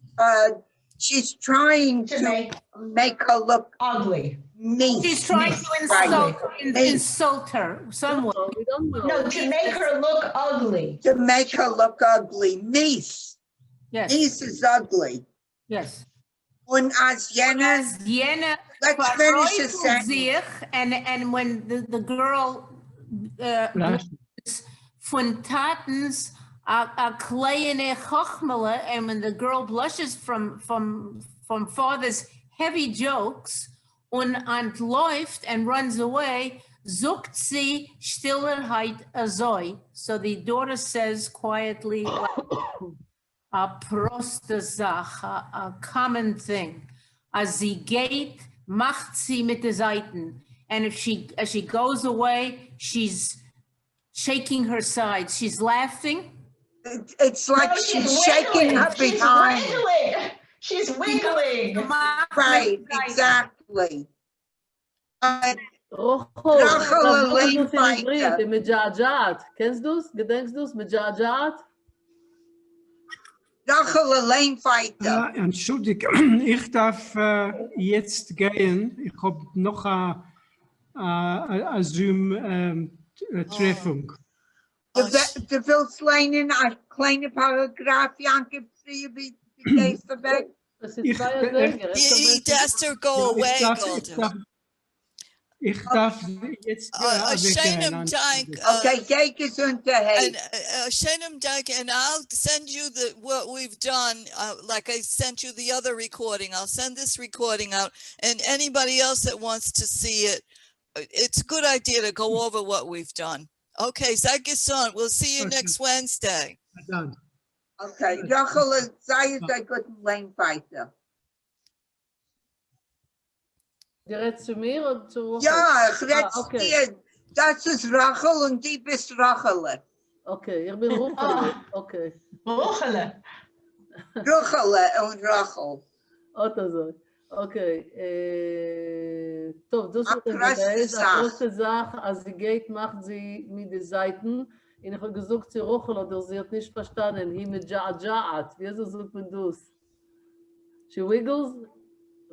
trying To to make her look ugly. mean. She's trying to Right. insult her somewhat. No, we don't know. No, to make her look ugly. To make her look ugly. Niece. Yes, Niece is ugly. yes. Und als jener, As Jena let's finish the verreutelt sentence. sich, and when the girl von Tatens a kleine chochmele, and when the girl blushes from father's heavy jokes und läuft and runs away, sucht sie Stillerheit azoi. So the daughter says quietly, a proste Sache, a common thing. As sie geht, macht sie mit den Seiten. And as she goes away, she's shaking her sides. She's laughing. It's like No, she's shaking her She's behind. wiggling. She's wiggling. Right, exactly. רוחל, Rachel das Elaine ist in Hebräisch, Fighter. die Mejajat. Kennst du's? Gedenkst du's? Mejajat? Rachel Elaine Fighter. Entschuldige, ich darf jetzt gehen. Ich habe noch eine Zoom-Treffung. De wilt Leinen een kleine paragraaf aangeven wie deze weg? Das sind zwei Sänger. He asked her go away, Golda. Ich darf jetzt Shannon Dyke. Okay, kijk eens unterheen. And Shannon Dyke, and I'll send you what we've done. Like I sent you the other recording. I'll send this recording out, and anybody else that wants to see it, it's a good idea to go over what we've done. Okay, sei gesund. We'll see you next Wednesday. Okay, Rachel, zij is een goede lijnfighter. Die redt zu mir oder zu Rochel? Ja, ich rede okay. dir. Das ist Rachel und die bist Rachel. Okay, ich bin Rochel. Okay. Rochelen. Rachel und Rachel. Otto so. Okay. טוב, das wird ein Akroste Beweis. Sach. Akroste Sache, als sie geht, macht sie mit den Seiten. Und ich habe gesagt zu Rochel, oder sie hat nicht verstanden. He mit Ja'at. Wie ist es so, wenn du es? She wiggles?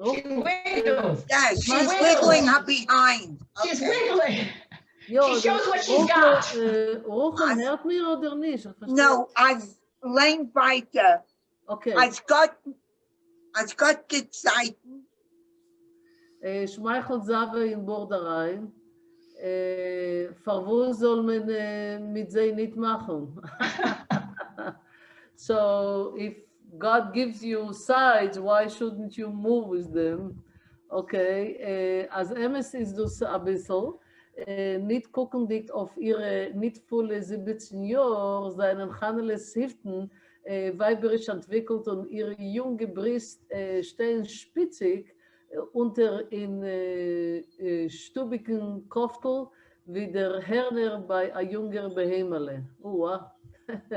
She wiggles. Yeah, she's wiggles. wiggling her behind. She's Okay. wiggling. Ja, She shows what she's Rochel, got. Rochel hört mir oder nicht? Ich verstehe. No, als lijnfighter. Okay. Als Gott gezeiten. Schmeichel Zave in Borderein. Farvul soll man mit sie nicht machen. So if God gives you sides, why shouldn't you move with them? Okay, als Emes ist das ein bisschen, nicht gucken dich auf ihre nicht volle 17 Jahre, seinen Haneles Hiften, weiberisch entwickelt und ihre junge Brust stehen spitzig unter in stubigen Koftel wie der Herner bei a junger Behemele.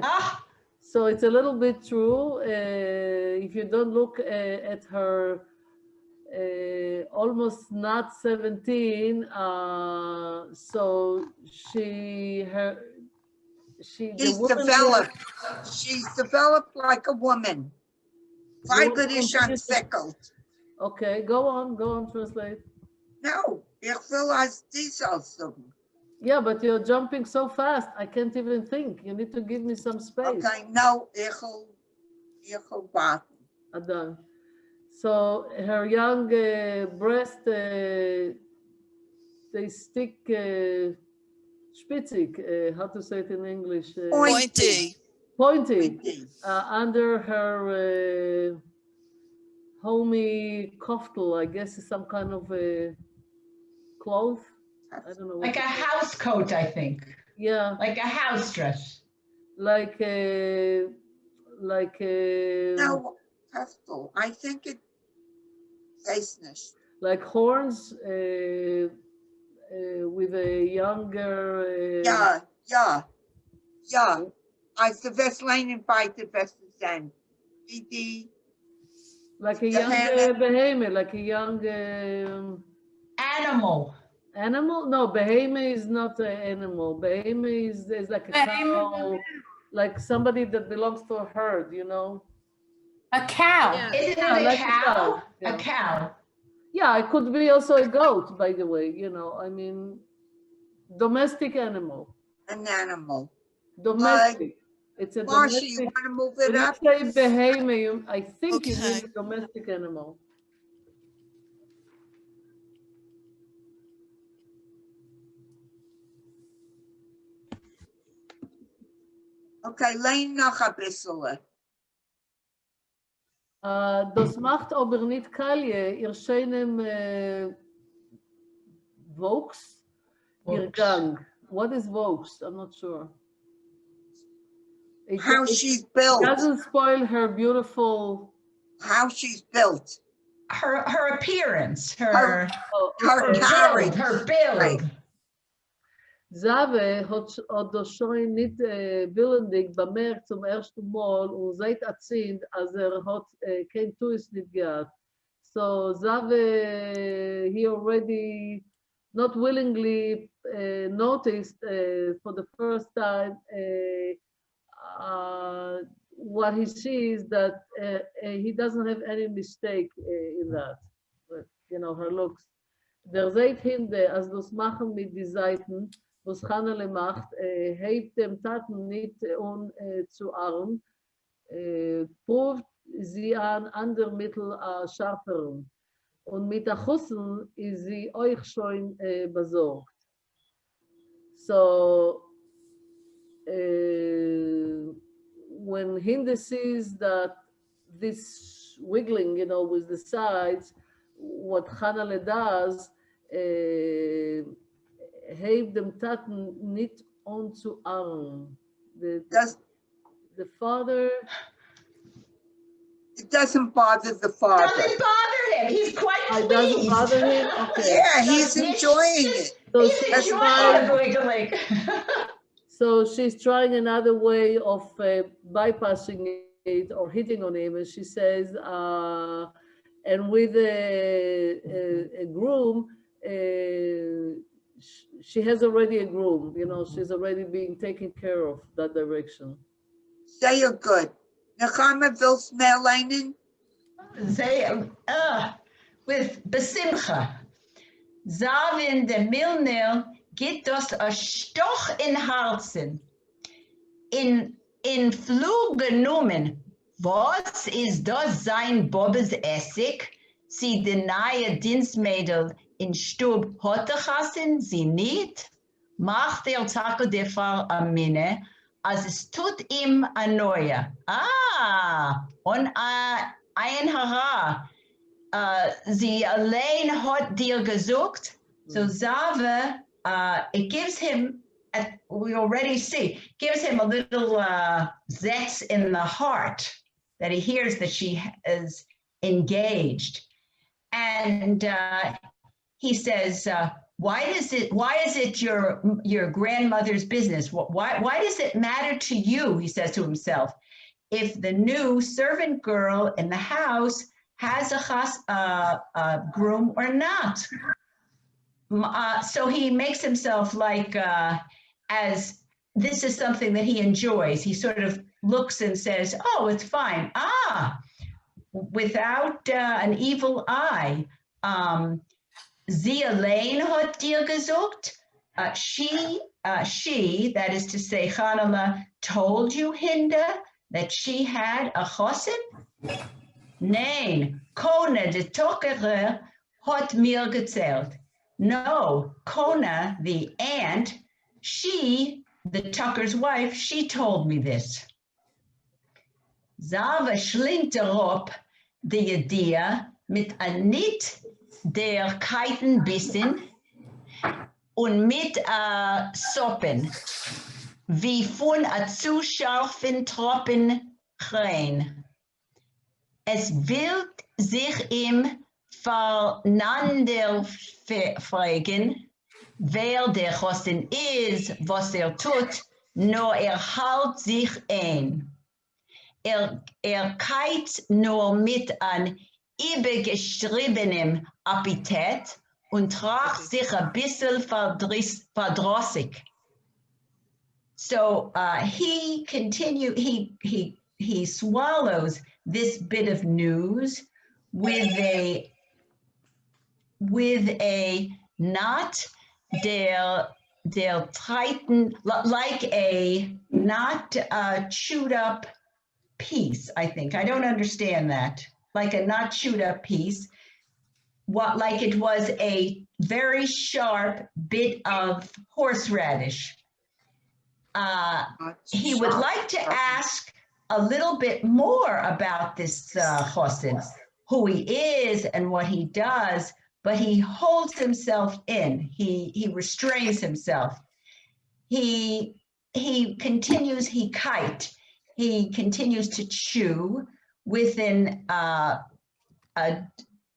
Ah, So it's a little bit true. If you don't look at her almost not 17, so the woman developed. She's developed like a woman. Weiberisch entwickelt. Okay, go on, translate. No, ich will als dies aussuchen. Yeah, but you're jumping so fast, I can't even think. You need to give me some space. Okay, no, ich will warten. Done. So her young breast, they stick spitzig, how to say it in English? Pointy. Pointy. Under her homey koftel, I guess is some kind of a cloth. I don't know. like a house coat, I think. Yeah. Like a house dress. Like No, Pestel, I think it says nicht. like horns with a younger. Ja. Als de Westlijnen fighter beste zijn. Die. Like a The young hand- behemoth, like a young Animal. animal. No, behemoth is not an animal. Behemoth is like a cow, like somebody that belongs to a herd, you know. A cow. Yeah. Isn't Yeah, it a like a cow? cow, yeah. A cow. Yeah, it could be also a goat, by the way, you know. I mean, domestic animal. An animal. Domestic. It's a Marcia, you domestic. want to move When it you up? say behemoth, I think you Okay. mean a domestic animal. Okay, lean noch ein bisschen. Das macht aber nicht Kalje, ihr schönem Vokes, ihr Gang. What is Vokes? I'm not sure. How she's built. Doesn't spoil her beautiful. How she's built. Her appearance, her Her build, carriage. her build. Right. Zave hat das schon nicht willendig bemerkt zum ersten Mal und seit erzählt, als hat kein Tourist nicht gehabt. So Zave, he already not willingly noticed for the first time what he sees that he doesn't have any mistake in that, you know, her looks. Der seht hinter, als das machen mit die Seiten, was Hannele macht, hebt dem Taten nicht zu arm, prüft sie an andere Mittel schärferen. Und mit der Chussen ist sie euch schon besorgt. So, when Hinde sees that this wiggling, you know, with the sides, what Hannele does, heeft dem Taten nicht onto arm. The father. It doesn't bother the father. Doesn't bother him. He's quite pleased. It doesn't bother him? Okay. Yeah, he's enjoying it. So He's enjoying the wiggling. So she's trying another way of bypassing it or hitting on him, and she says, and with a groom, she has already a groom, you know, she's already being taken care of that direction. Say you're good. Nechama willst mehr leinen? With besimcha. Zavin de Milnil gibt das a Stoch in Halsen. In Flug genommen, was ist das sein Bobbes Essig? Sie de neue Dienstmädel in Stub Hottechassen, sie nicht? Macht der Taco de Fall am Minne, als es tut ihm a neue. Und ein Hara. Sie allein hat dir gesucht. So Zave, it gives him, we already see, gives him a little zest in the heart that he hears that she is engaged. And he says, why is it your grandmother's business? Why does it matter to you? He says to himself, if the new servant girl in the house has a groom or not. So he makes himself like, as this is something that he enjoys. He sort of looks and says, oh, it's fine. Without an evil eye. Sie allein hat dir gesucht. She, that is to say, Chanala told you, Hinda, that she had a chosin? Nein, Kona, de Tokere, hat mir gezählt. No, Kona, the aunt, she, the Tucker's wife, she told me this. Zava schlingt erop die Idee mit a nit der Keitenbissen und mit a Soppen, wie von a zu scharfen Tropfen rein. Es will sich ihm voneinander fragen, wer der Chosin ist, was tut, nur hält sich ein. Keit nur mit an übergeschriebenem Appetit und tragt sich ein bisschen verdrossig. So he swallows this bit of news with a not der Titan, like a not chewed up piece, I think. I don't understand that. Like a not chewed up piece. Like it was a very sharp bit of horseradish. he would like to ask a little bit more about this chassid, who he is and what he does, but he holds himself in. He restrains himself. He continues, he continues to chew within an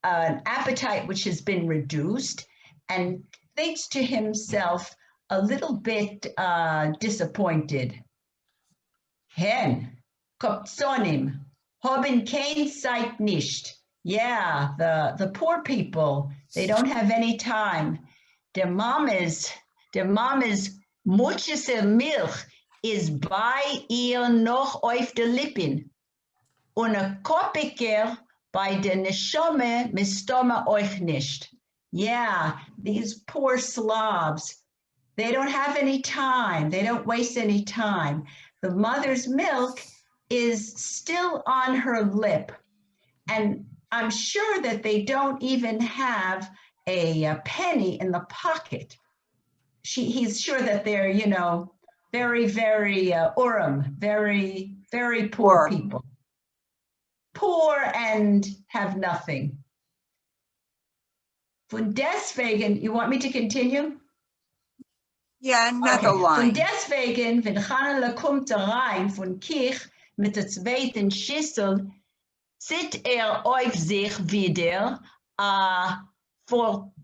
appetite which has been reduced, and thinks to himself a little bit disappointed. Hen, Kopsonim, haben kein Zeit nicht. Yeah, the poor people, they don't have any time. Der Mama's mutsche Milch is bei ihr noch auf de Lippen. Und a Koppiker bei der Neshome mistome euch nicht. Yeah, these poor Slavs, they don't have any time. They don't waste any time. The mother's milk is still on her lip. And I'm sure that they don't even have a penny in the pocket. He's sure that they're, very, very Urim, very, very poor people. Poor and have nothing. Von deswegen, you want me to continue? Yeah, another Von line. deswegen, wenn Hannele kommt rein von Kirch mit der zweiten Schüssel, zieht auf sich wieder vortellig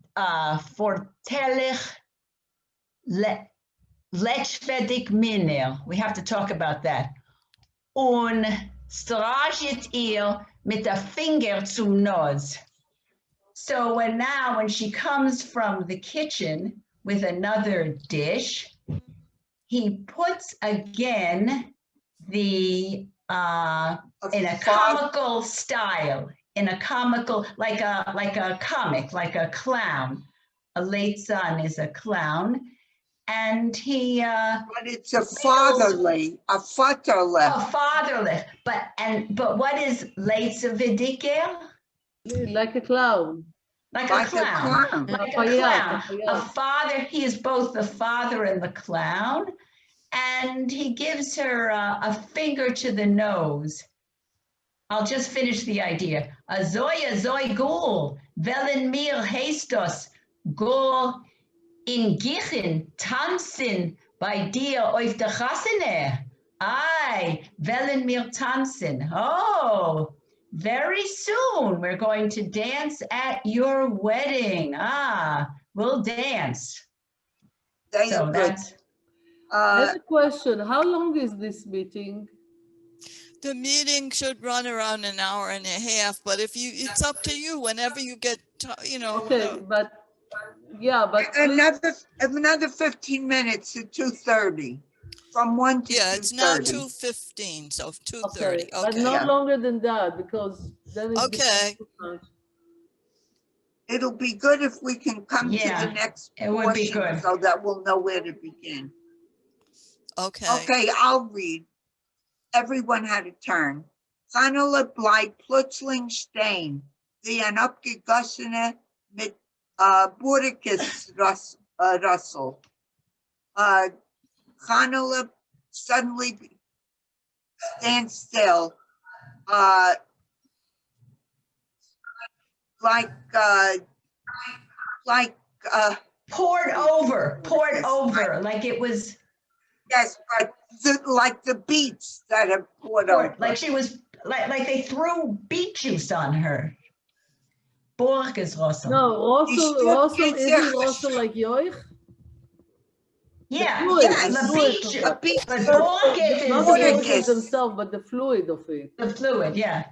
lechwedig Miner. We have to talk about that. Und straschet ihr mit der Finger zum Nose. So when she comes from the kitchen with another dish, he puts again the in a comical style, like a comic, like a clown. A late son is a clown, and he But it's a fatherly. But what is leitze vidiker? Like a clown. Like a clown. Like a clown. A father, he is both the father and the clown. And he gives her a finger to the nose. I'll just finish the idea. Azoi gul, velen mir heistos, gul in Gichen, tanzen bei dir auf der Chassene. Ay, velen mir tanzen. Oh, very soon we're going to dance at your wedding. We'll dance. So that's... I have a question. How long is this meeting? The meeting should run around an hour and a half, but it's up to you whenever you get, Okay, but another 15 minutes to 2:30, from 1 to 2:30. Yeah, it's now 2:15, so 2:30. Okay. But not longer than that, because then it's okay. It'll be good if we can come to the next portion so that we'll know where to begin. Okay. Okay, I'll read. Everyone had a turn. Hannele bleibt plötzlich stehen, wie ein abgegossene mit Burkes Russell. Hannele suddenly stands still, poured over, like it was. Yes, but like the beets that have poured over. Like she was, like they threw beet juice on her. Borges Russell. No, Russell isn't Russell like Yoich? Yeah, the beet. But Borges is themselves, but the fluid of it. The fluid, yeah.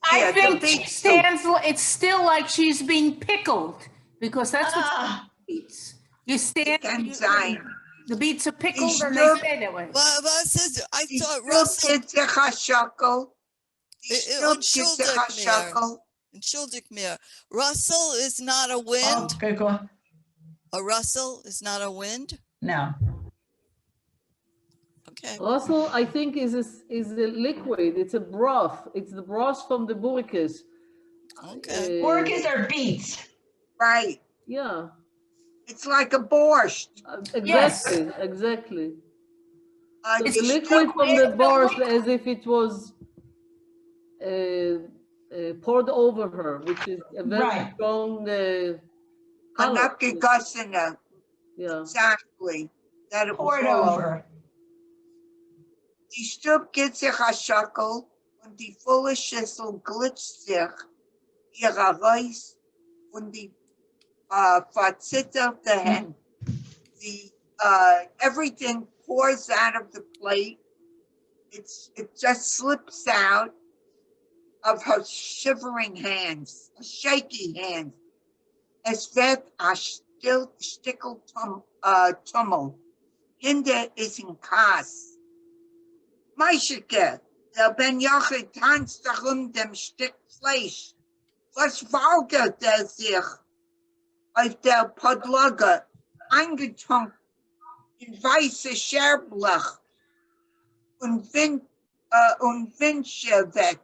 I think it's still like she's being pickled, because that's what beets. You stand. The beets are pickled and they stay that way. Well, I thought Russell. Entschuldigt Russell is not a wind. Okay, go on. A Russell is not a wind? No. Okay. Russell, I think, is a liquid. It's a broth. It's the broth from the burkas. Okay. Burkas are beets. Right. Yeah. It's like a borscht. Exactly, exactly. So Die the liquid from the borscht as if it was poured over her, which is a very Right. strong An color. abgegossene, Yeah. exactly. That it was Poured all over. Die Stub geht sich a Schackel und die volle Schüssel glitscht sich ihrer Reis und die verzitterte Hand. The everything pours out of the plate. It just slips out of her shivering hands, shaky hands. Es wird a stickel Tummel. Hinter ist ein Kass. Meischeke, der Ben Jochel tanzt darum dem Stück Fleisch. Was waugert er sich auf der Podlogge, eingetunkt in weiße Scherblech und Windschewett.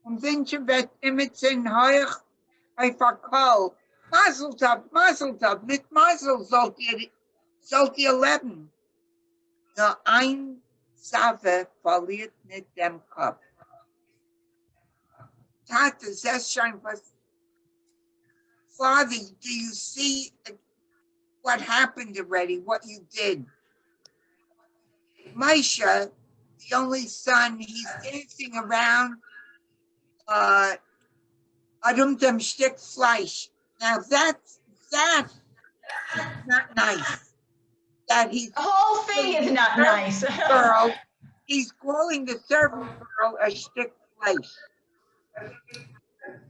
Und Windschewett immerhin heuch bei Verkauf. Mazel tov, mit Mazel sollt ihr leben. Nur ein Save verliert nicht dem Kopf. Tate, that's schon was. Father, do you see what happened already, what you did? Maisha, the only son, he's dancing around dem Stück Fleisch. Now that's not nice. That he's The whole thing is not nice. girl, he's calling the servant girl a Stück Fleisch.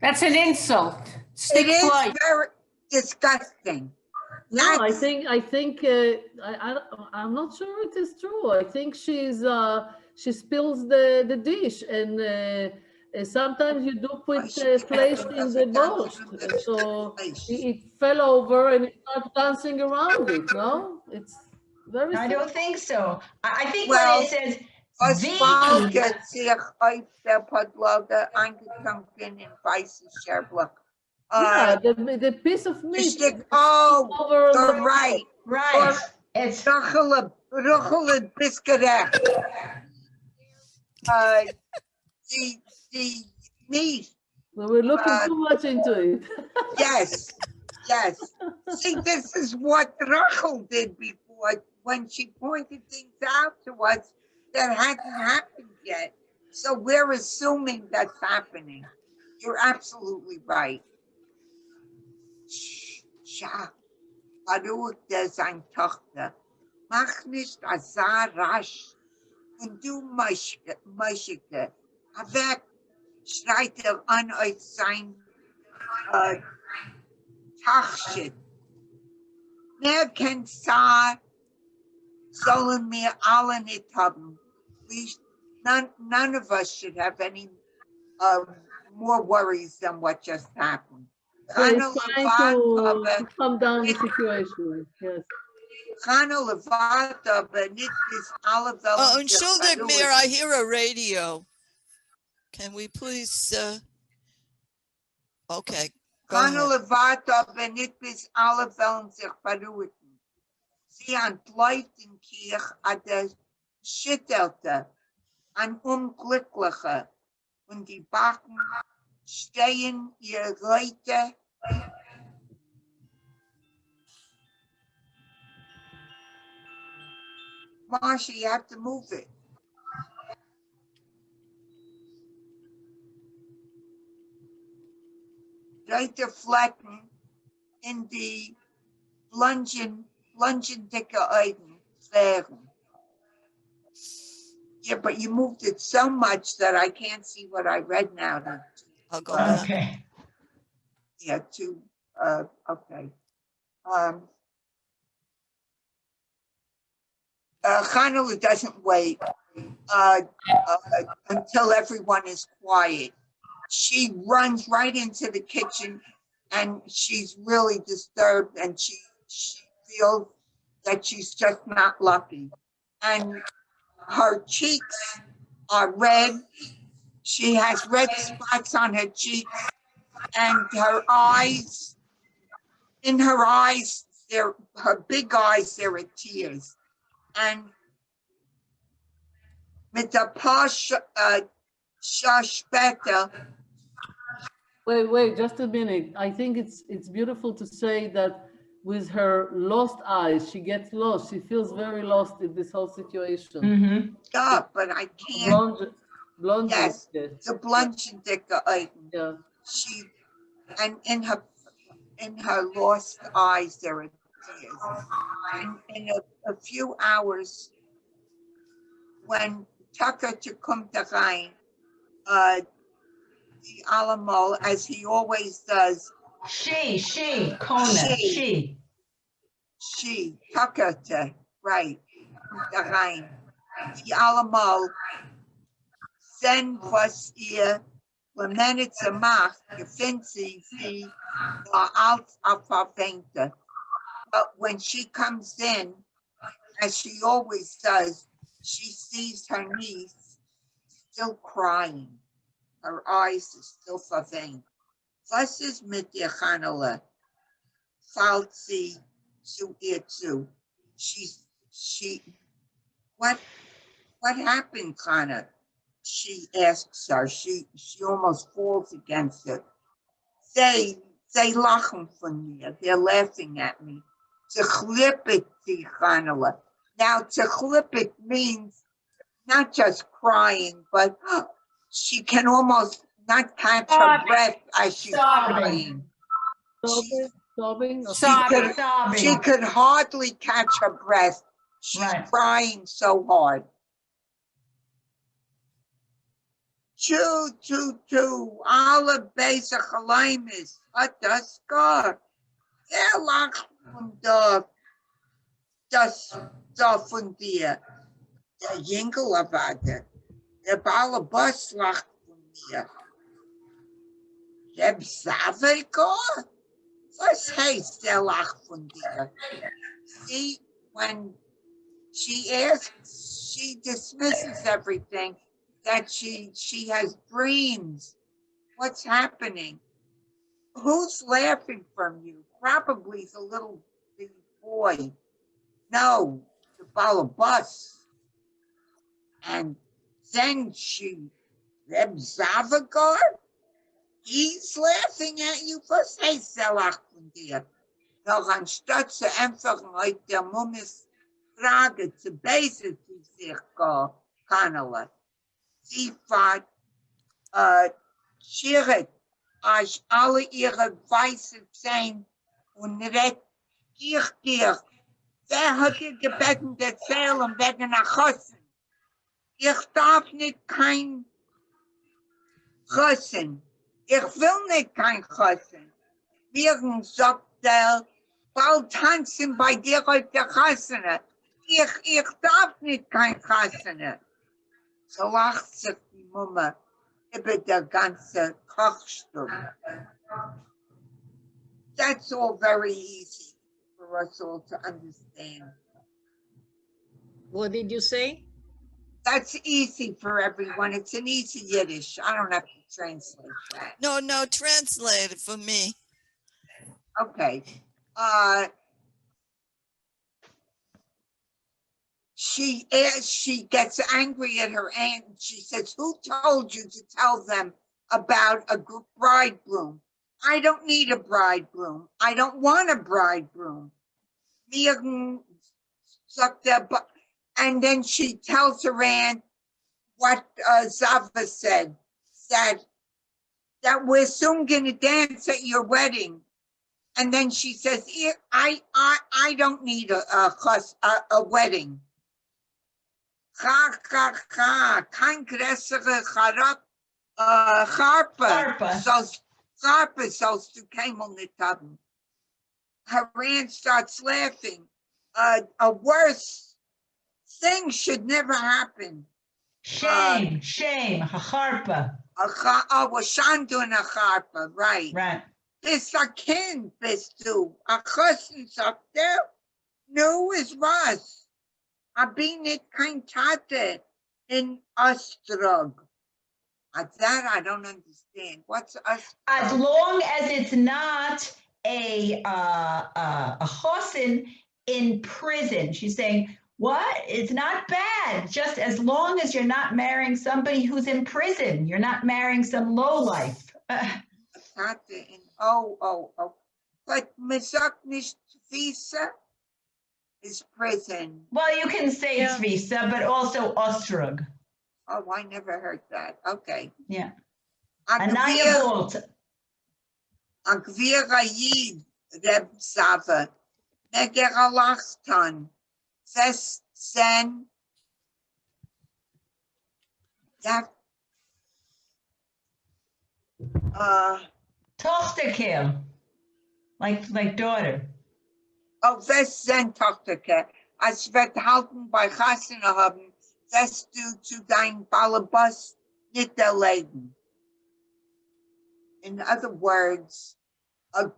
That's an insult. Stick It is flight. very disgusting. No, I That's- think I'm not sure it is true. I think she spills the dish, and sometimes you do put flesh in the borscht, so it fell over and it started dancing around it. No, it's very. I don't think so. I think Well, when it says Was the, folgt sich auf der Podlogge eingetunken in weißes Scherblech. Yeah, the piece of meat Stick, is oh, over you're the right. right, it's, Ruchele biscuit. The meat, We were looking too much into it. yes. See, this is what Rachel did before when she pointed things out to us that hadn't happened yet. So we're assuming that's happening. You're absolutely right. Schau, Baruch, der sein Tochter, mach nicht so rasch. Und du, Meischeke, weg, schreit an euch sein Tachshit. Mehr kennt sollen wir alle nicht haben. None of us should have any more worries than what just happened. So it's trying to calm down the situation. Yes. Oh, entschuldig mir, I hear a radio. Can we please, okay, go ahead. Bis alle Wellen sich beruhigen. Sie entläuft in Kirch an der Schüttelte, an Unglückliche, und die Backen stehen ihr Leute. Marsha, you have to move it. Leute Flecken in die Lungeon dicke Augen wären. Yeah, but you moved it so much that I can't see what I read now. I'll go back. okay. Yeah, okay. Hanula doesn't wait until everyone is quiet. She runs right into the kitchen and she's really disturbed and she feels that she's just not lucky. And her cheeks are red. She has red spots on her cheeks and her eyes, her big eyes, there are tears. And mit der paar Jahr später, Wait, just a minute. I think it's beautiful to say that with her lost eyes, she gets lost. She feels very lost in this whole situation. Mhm. yeah, but I can't. Blonde, Yes, yes. the blungendicke Augen. Yeah. She, and in her lost eyes there are tears. And in a few hours, when Tucker to come to rein, the Alamo, as he always does, Kona, she, Tucker to, right, the rein. Die Alamo, sen was ihr Clemenza macht, gefindt sie als verfängte. But when she comes in, as she always does, she sees her niece still crying. Her eyes are still verveint. Was ist mit ihr, Hannele? Fällt sie zu ihr zu? What happened, Hannah? She asks her. She almost falls against her. They lachen von mir. They're laughing at me. Techlippet, die Hannele. Now, techlippet means not just crying, but she can almost not catch her breath as she's crying. Sobbing? She could hardly catch her breath. She's crying so hard. Choo, alle bezig gelijm is. Hat das gar. Der lacht von das von dir. Der Jingle erwartet. Der Ballerboss lacht von mir. Der Savelko? Was heißt der lacht von dir? See, when she asks, she dismisses everything, that she has dreams. What's happening? Who's laughing from you? Probably the little boy. No, the Balabus. And then Reb Zavagar, he's laughing at you. Was heißt der lacht von dir? Doch anstatt zu einfach mit der Mummis Frage zu basic zu sich Kanala. Sie fährt Schirit, als alle ihre Weiße sein und redet dir. Wer hat ihr gebeten, erzählen wegen der Chossen? Ich darf nicht kein Chossen. Ich will nicht kein Chossen. Mir sagt der, bald tanzen bei dir auf der Chossene. Ich darf nicht kein Chossene. So lacht sich die Mumme über der ganze Kochstube. That's all very easy for us all to understand. What did you say? That's easy for everyone. It's an easy Yiddish. I don't have to translate that. No, translate it for me. Okay. She gets angry at her aunt and she says, who told you to tell them about a bridegroom? I don't need a bridegroom. I don't want a bridegroom. And then she tells her aunt what Zava said, that we're soon going to dance at your wedding. And then she says, I don't need a wedding. Kein größere Harpe sollst du keinmal nicht haben. Her aunt starts laughing. A worse thing should never happen. Shame, harpa. Was shandun a harpa, right. Bist a kind, bist du. A Chossen sagt der, nu is was. Bin nicht kein Tate in Ostrog. That I don't understand. What's Ostrog? As long as it's not a Chosin in prison. She's saying, What? It's not bad. Just as long as you're not marrying somebody who's in prison. You're not marrying some lowlife. Tate in, oh. But Misaknish visa is prison. Well, you can say Yeah. Tvisa, but also Ostrug. Oh, I never heard that. Okay. Yeah. Anaya Bolt. Agvir Ayid, Reb Sava, Neger Alachtan, Fest Sen, that, Tochterkill. Like daughter. Fest Sen Tochterke, als wird halten bei Chassene haben, fest du zu dein Balabus nicht erleben. In other words, a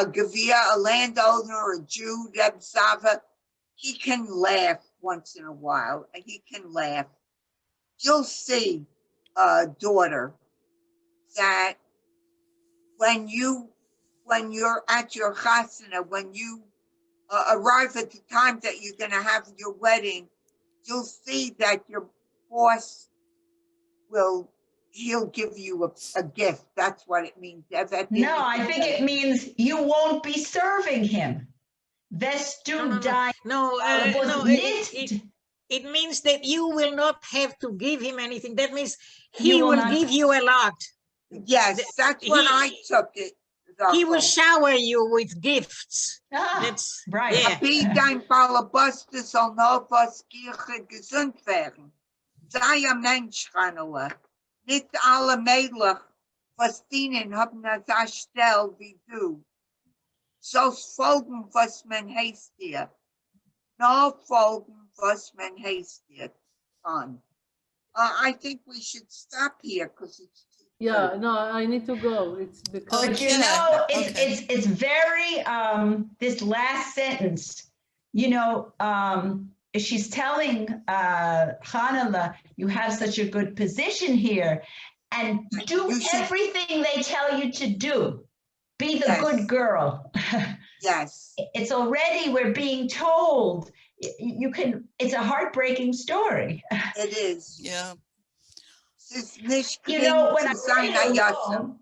Gavir, a landowner, a Jew, Reb Sava, he can laugh once in a while, and he can laugh. You'll see, daughter, that when you're at your chasana, when you arrive at the time that you're going to have your wedding, you'll see that your boss he'll give you a gift. That's what it means. No, I think it means you won't be serving him. Vestu die. No, it means that you will not have to give him anything. That means he will give you a lot. Yes, that's what I took it. He will shower you with gifts. That's right. Yeah. Wie dein Ballerbuster soll noch was Kirche gesund werden. Sei ein Mensch, Chanela. Nicht alle Mädchen, was dienen, haben das Stell wie du. Soll's folgen, was man heißt dir. Nur folgen, was man heißt dir. Fun. I think we should stop here because it's too Yeah, good. no, I need to go. It's because But you Okay, know, okay. it's very this last sentence, you know, she's telling Hanala, you have such a good position here, and do You should- everything they tell you to do. Be the Yes. good girl. Yes. It's already, we're being told, you can, it's a heartbreaking story. It is. Yeah. Es ist nicht You know, gering when I zu sein, read it Ayasa. alone,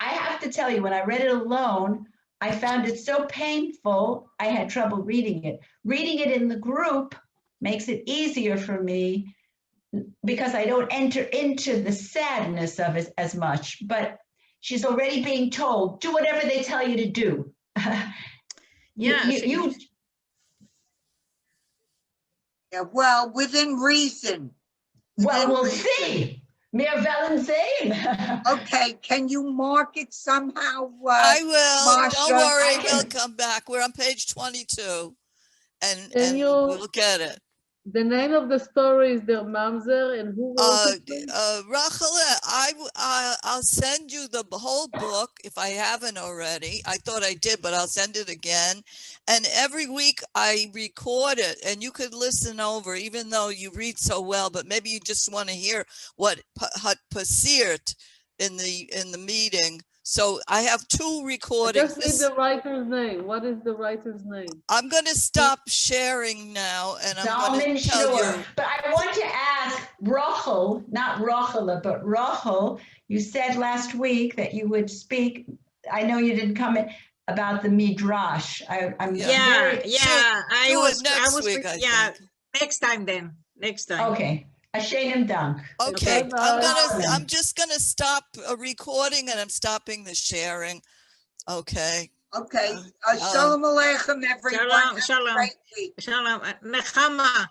I have to tell you, when I read it alone, I found it so painful, I had trouble reading it. Reading it in the group makes it easier for me because I don't enter into the sadness of it as much. But she's already being told, do whatever they tell you to do. Yeah, You Yeah, well, within reason. well, Within we'll reason. see. Meer Wellen sehen. Okay, can you mark it somehow? I will. Don't Marsha, worry. I We'll can- come back. We're on page 22 and Can you- we'll get it. the name of the story is Der Mamzer, and who wrote it? please? Rachel, I'll send you the whole book if I haven't already. I thought I did, but I'll send it again. And every week I record it, and you could listen over, even though you read so well. But maybe you just want to hear what had passiert in the meeting. So I have two I recordings. just need the writer's name. What is the writer's name? I'm going to stop sharing now, and I'm going Zalman to tell Shore. you. But I want to ask Rachel, not Rachela, but Rachel, you said last week that you would speak, I know you didn't come in, about the Midrash. I'm Yeah, very, I do it was next week, I think. next time then. Next time. okay. Ashenim Dank. Okay, bye. I'm just gonna stop recording and I'm stopping the sharing. Okay. Okay, Shalom Aleichem, everyone. Shalom, Have a shalom. great week. Shalom. Nechama,